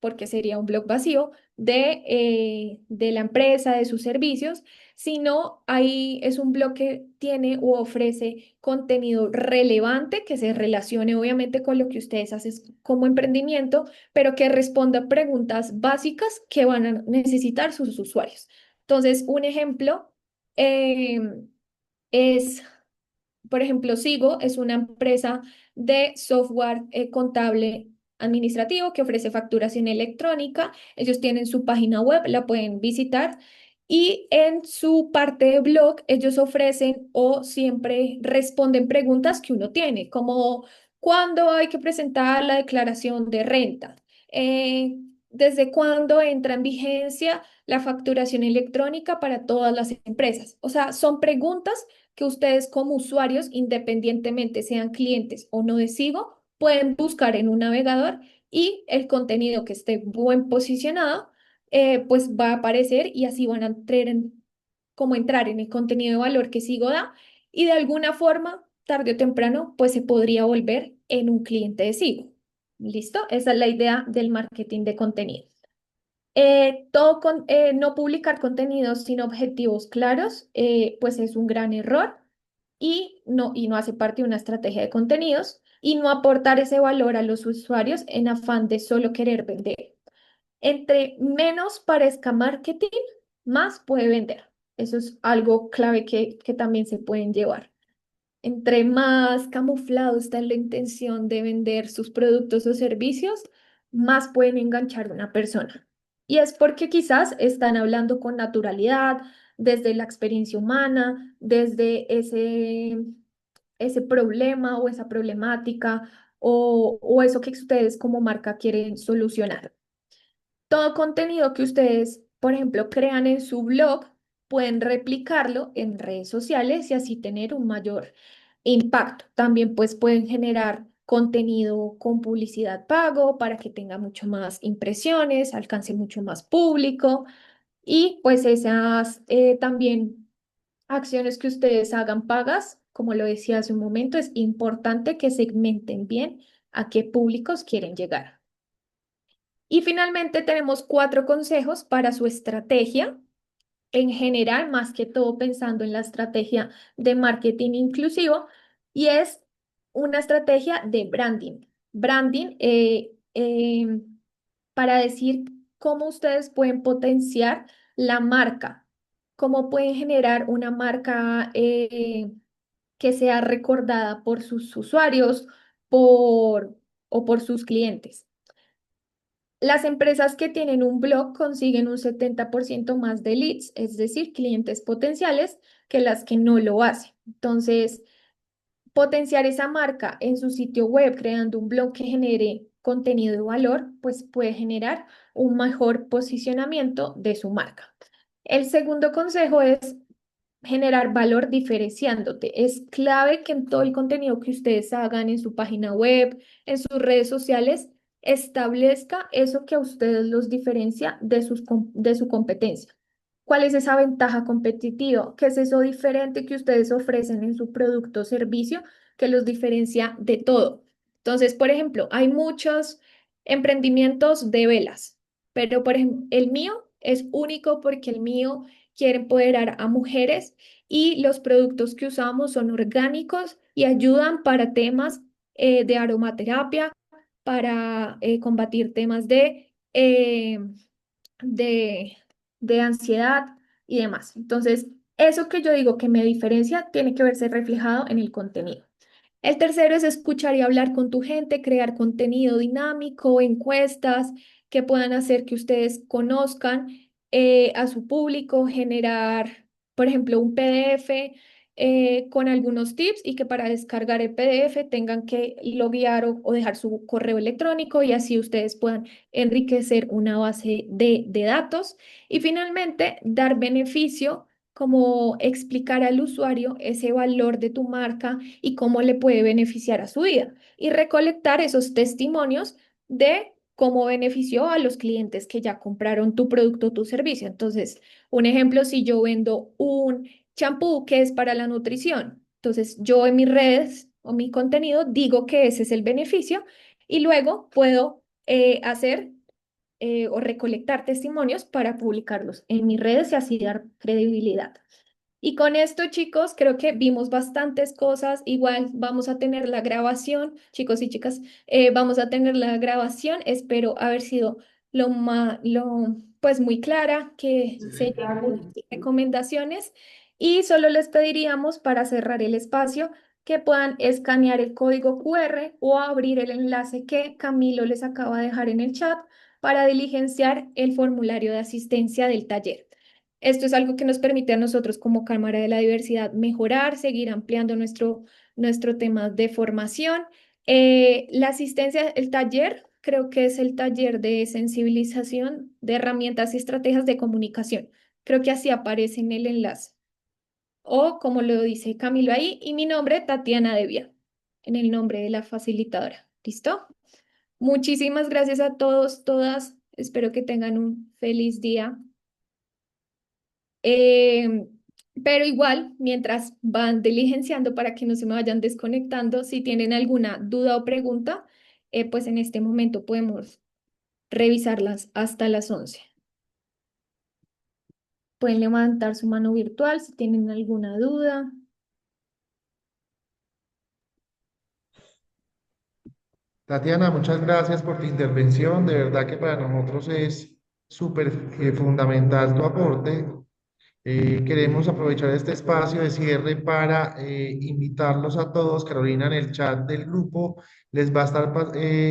porque sería un blog vacío, de la empresa, de sus servicios, sino ahí es un blog que tiene o ofrece contenido relevante que se relacione obviamente con lo que ustedes hacen como emprendimiento, pero que responda a preguntas básicas que van a necesitar sus usuarios. Entonces, un ejemplo es por ejemplo, Sigo es una empresa de software contable administrativo que ofrece facturación electrónica. Ellos tienen su página web, la pueden visitar. Y en su parte de blog, ellos ofrecen o siempre responden preguntas que uno tiene, como ¿cuándo hay que presentar la declaración de renta? Eh, ¿Desde cuándo entra en vigencia la facturación electrónica para todas las empresas? O sea, son preguntas que ustedes como usuarios, independientemente sean clientes o no de Sigo, pueden buscar en un navegador y el contenido que esté buen posicionado, pues va a aparecer y así van a como entrar en el contenido de valor que Sigo da y de alguna forma, tarde o temprano, pues se podría volver en un cliente de Sigo. ¿Listo? Esa es la idea del marketing de contenido. No publicar contenidos sin objetivos claros, pues es un gran error y no hace parte de una estrategia de contenidos y no aportar ese valor a los usuarios en afán de solo querer vender. Entre menos parezca marketing, más puede vender. Eso es algo clave que también se pueden llevar. Entre más camuflado está la intención de vender sus productos o servicios, más pueden enganchar a una persona. Y es porque quizás están hablando con naturalidad, desde la experiencia humana, desde ese problema o esa problemática o eso que ustedes como marca quieren solucionar. Todo contenido que ustedes, por ejemplo, crean en su blog, pueden replicarlo en redes sociales y así tener un mayor impacto. También pues pueden generar contenido con publicidad pago para que tenga mucho más impresiones, alcance mucho más público y pues esas también acciones que ustedes hagan pagas, como lo decía hace un momento, es importante que segmenten bien a qué públicos quieren llegar. Y finalmente tenemos 4 consejos para su estrategia en general, más que todo pensando en la estrategia de marketing inclusivo, y es una estrategia de branding. Branding para decir cómo ustedes pueden potenciar la marca, cómo pueden generar una marca que sea recordada por sus usuarios por, o por sus clientes. Las empresas que tienen un blog consiguen un 70% más de leads, es decir, clientes potenciales, que las que no lo hacen. Entonces, potenciar esa marca en su sitio web, creando un blog que genere contenido de valor, pues puede generar un mejor posicionamiento de su marca. El segundo consejo es generar valor diferenciándote. Es clave que en todo el contenido que ustedes hagan en su página web, en sus redes sociales, establezca eso que a ustedes los diferencia de su competencia. ¿Cuál es esa ventaja competitiva? ¿Qué es eso diferente que ustedes ofrecen en su producto o servicio que los diferencia de todo? Entonces, por ejemplo, hay muchos emprendimientos de velas, pero por ejemplo, el mío es único porque el mío quiere empoderar a mujeres y los productos que usamos son orgánicos y ayudan para temas de aromaterapia, para combatir temas de, de ansiedad y demás. Entonces, eso que yo digo que me diferencia tiene que verse reflejado en el contenido. El tercero es escuchar y hablar con tu gente, crear contenido dinámico, encuestas que puedan hacer que ustedes conozcan a su público, generar, por ejemplo, un PDF con algunos tips y que para descargar el PDF tengan que loguear o dejar su correo electrónico y así ustedes puedan enriquecer una base de datos. Y finalmente, dar beneficio como explicar al usuario ese valor de tu marca y cómo le puede beneficiar a su vida y recolectar esos testimonios de cómo benefició a los clientes que ya compraron tu producto o tu servicio. Entonces, un ejemplo, si yo vendo un champú que es para la nutrición, entonces yo en mis redes o mi contenido digo que ese es el beneficio y luego puedo hacer o recolectar testimonios para publicarlos en mis redes y así dar credibilidad. Y con esto, chicos, creo que vimos bastantes cosas. Igual vamos a tener la grabación, chicos y chicas, vamos a tener la grabación. Espero haber sido pues muy clara, que se lleven recomendaciones. Y solo les pediríamos para cerrar el espacio que puedan escanear el código QR o abrir el enlace que Camilo les acaba de dejar en el chat para diligenciar el formulario de asistencia del taller. Esto es algo que nos permite a nosotros como Cámara de la Diversidad mejorar, seguir ampliando nuestro tema de formación. La asistencia, el taller, creo que es el taller de sensibilización de herramientas y estrategias de comunicación. Creo que así aparece en el enlace. O como lo dice Camilo ahí, y mi nombre, Tatiana Devia, en el nombre de la facilitadora. ¿Listo? Muchísimas gracias a todos, todas. Espero que tengan un feliz día. Eh, pero igual, mientras van diligenciando para que no se me vayan desconectando, si tienen alguna duda o pregunta, pues en este momento podemos revisarlas hasta las 11. Pueden levantar su mano virtual si tienen alguna duda. Tatiana, muchas gracias por tu intervención. De verdad que para nosotros es súper fundamental tu aporte Queremos aprovechar este espacio de cierre para invitarlos a todos. Carolina en el chat del grupo les va a estar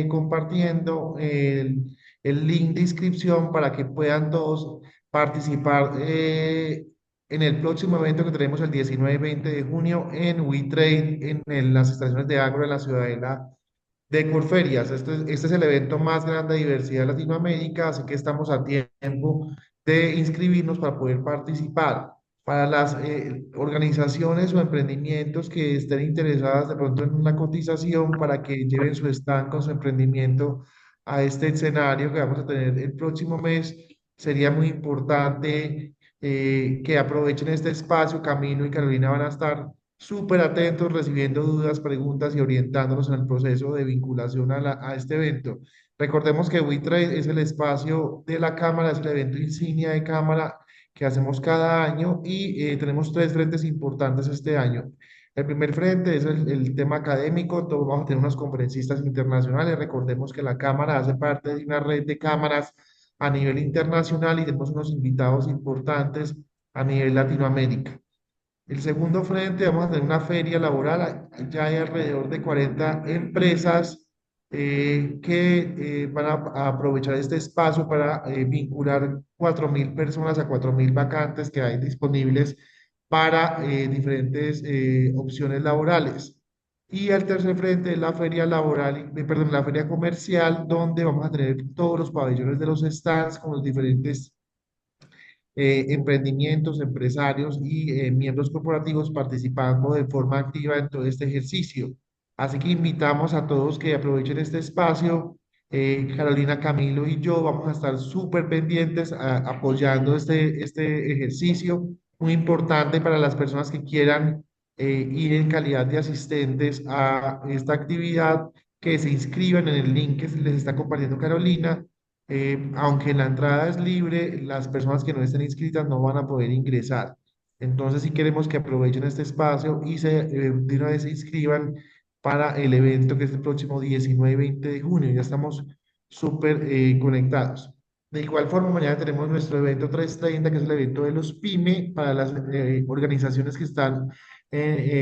compartiendo el link de inscripción para que puedan todos participar en el próximo evento que tenemos el 19 y 20 de junio en WeTrade, en las estaciones de Agro de la Ciudadela de Corferias. Este es el evento más grande de diversidad de Latinoamérica, así que estamos a tiempo de inscribirnos para poder participar. Para las organizaciones o emprendimientos que estén interesadas de pronto en una cotización para que lleven su stand con su emprendimiento a este escenario que vamos a tener el próximo mes, sería muy importante que aprovechen este espacio. Camilo y Carolina van a estar súper atentos, recibiendo dudas, preguntas y orientándonos en el proceso de vinculación a este evento. Recordemos que WeTrade es el espacio de la Cámara, es el evento insignia de Cámara que hacemos cada año y tenemos tres frentes importantes este año. El primer frente es el tema académico, todos vamos a tener unos conferencistas internacionales. Recordemos que la Cámara hace parte de una red de cámaras a nivel internacional y tenemos unos invitados importantes a nivel Latinoamérica. El segundo frente, vamos a tener una feria laboral. Ya hay alrededor de 40 empresas que van a aprovechar este espacio para vincular 4.000 personas a 4.000 vacantes que hay disponibles para diferentes opciones laborales. Y el tercer frente es la feria laboral, perdón, la feria comercial, donde vamos a tener todos los pabellones de los stands con los diferentes emprendimientos, empresarios y miembros corporativos participando de forma activa en todo este ejercicio. Así que invitamos a todos que aprovechen este espacio. Carolina, Camilo y yo vamos a estar súper pendientes apoyando este ejercicio, muy importante para las personas que quieran ir en calidad de asistentes a esta actividad, que se inscriban en el link que les está compartiendo Carolina. Aunque la entrada es libre, las personas que no estén inscritas no van a poder ingresar. Entonces, si queremos que aprovechen este espacio y de una vez se inscriban para el evento que es el próximo 19 y 20 de junio. Ya estamos súper conectados. De igual forma, mañana tenemos nuestro evento 330, que es el evento de los PYME, para las organizaciones que están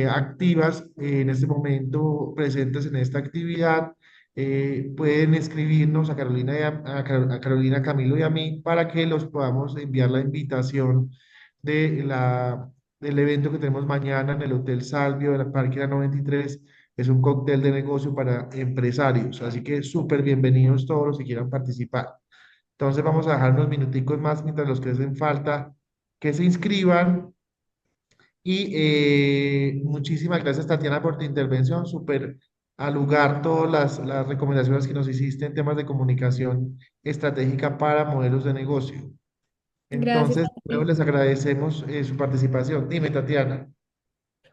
activas en este momento, presentes en esta actividad. Pueden escribirnos a Carolina, a Carolina, Camilo y a mí para que los podamos enviar la invitación de del evento que tenemos mañana en el Hotel Salvio de la Parque 93. Es un cóctel de negocio para empresarios, así que súper bienvenidos todos los que quieran participar. Entonces vamos a dejar unos minuticos más mientras los que hacen falta que se inscriban. Y muchísimas gracias, Tatiana, por tu intervención. Súper al lugar todas las recomendaciones que nos hiciste en temas de comunicación estratégica para modelos de negocio. Gracias, Entonces, luego Andrés. les agradecemos su participación. Dime, Tatiana.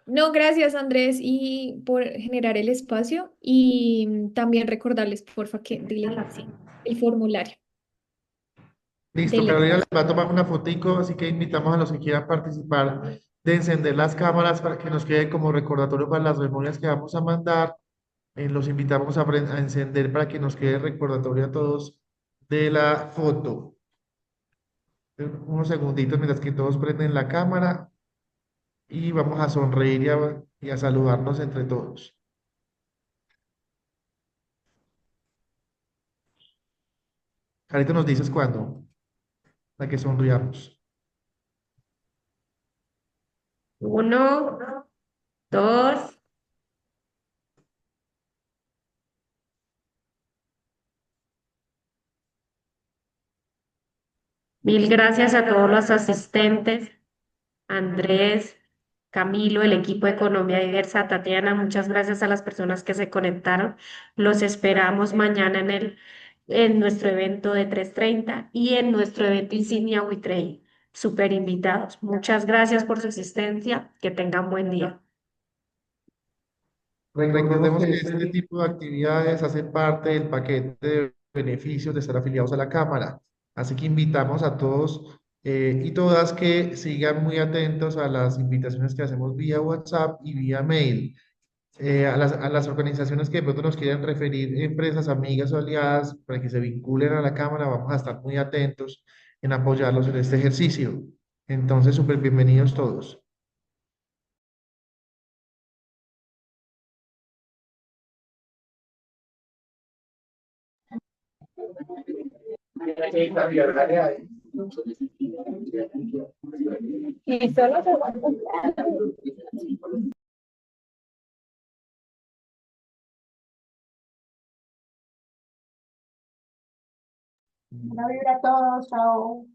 No, gracias, Andrés, y por generar el espacio y también recordarles, porfa, que diles así el formulario. Listo, Dele. Carolina les va a tomar una fotico, así que invitamos a los que quieran participar de encender las cámaras para que nos quede como recordatorio para las memorias que vamos a mandar. Los invitamos a encender para que nos quede recordatorio a todos de la foto. Unos segunditos mientras que todos prenden la cámara y vamos a sonreír y a saludarnos entre todos. Carito, ¿nos dices cuándo? Para que sonriamos. 1, 2. Mil gracias a todos los asistentes, Andrés, Camilo, el equipo de Economía Diversa, Tatiana, muchas gracias a las personas que se conectaron. Los esperamos mañana en nuestro evento de 3:30 y en nuestro evento insignia WeTrade. Súper invitados. Muchas gracias por su asistencia. Que tengan buen día. Recordemos que este tipo de actividades hacen parte del paquete de beneficios de estar afiliados a la Cámara. Así que invitamos a todos y todas que sigan muy atentos a las invitaciones que hacemos vía WhatsApp y vía mail. A las organizaciones que de pronto nos quieran referir, empresas, amigas o aliadas, para que se vinculen a la Cámara, vamos a estar muy atentos en apoyarlos en este ejercicio. Entonces, súper bienvenidos todos. Y solo se va a Buena vibra a todos, chao.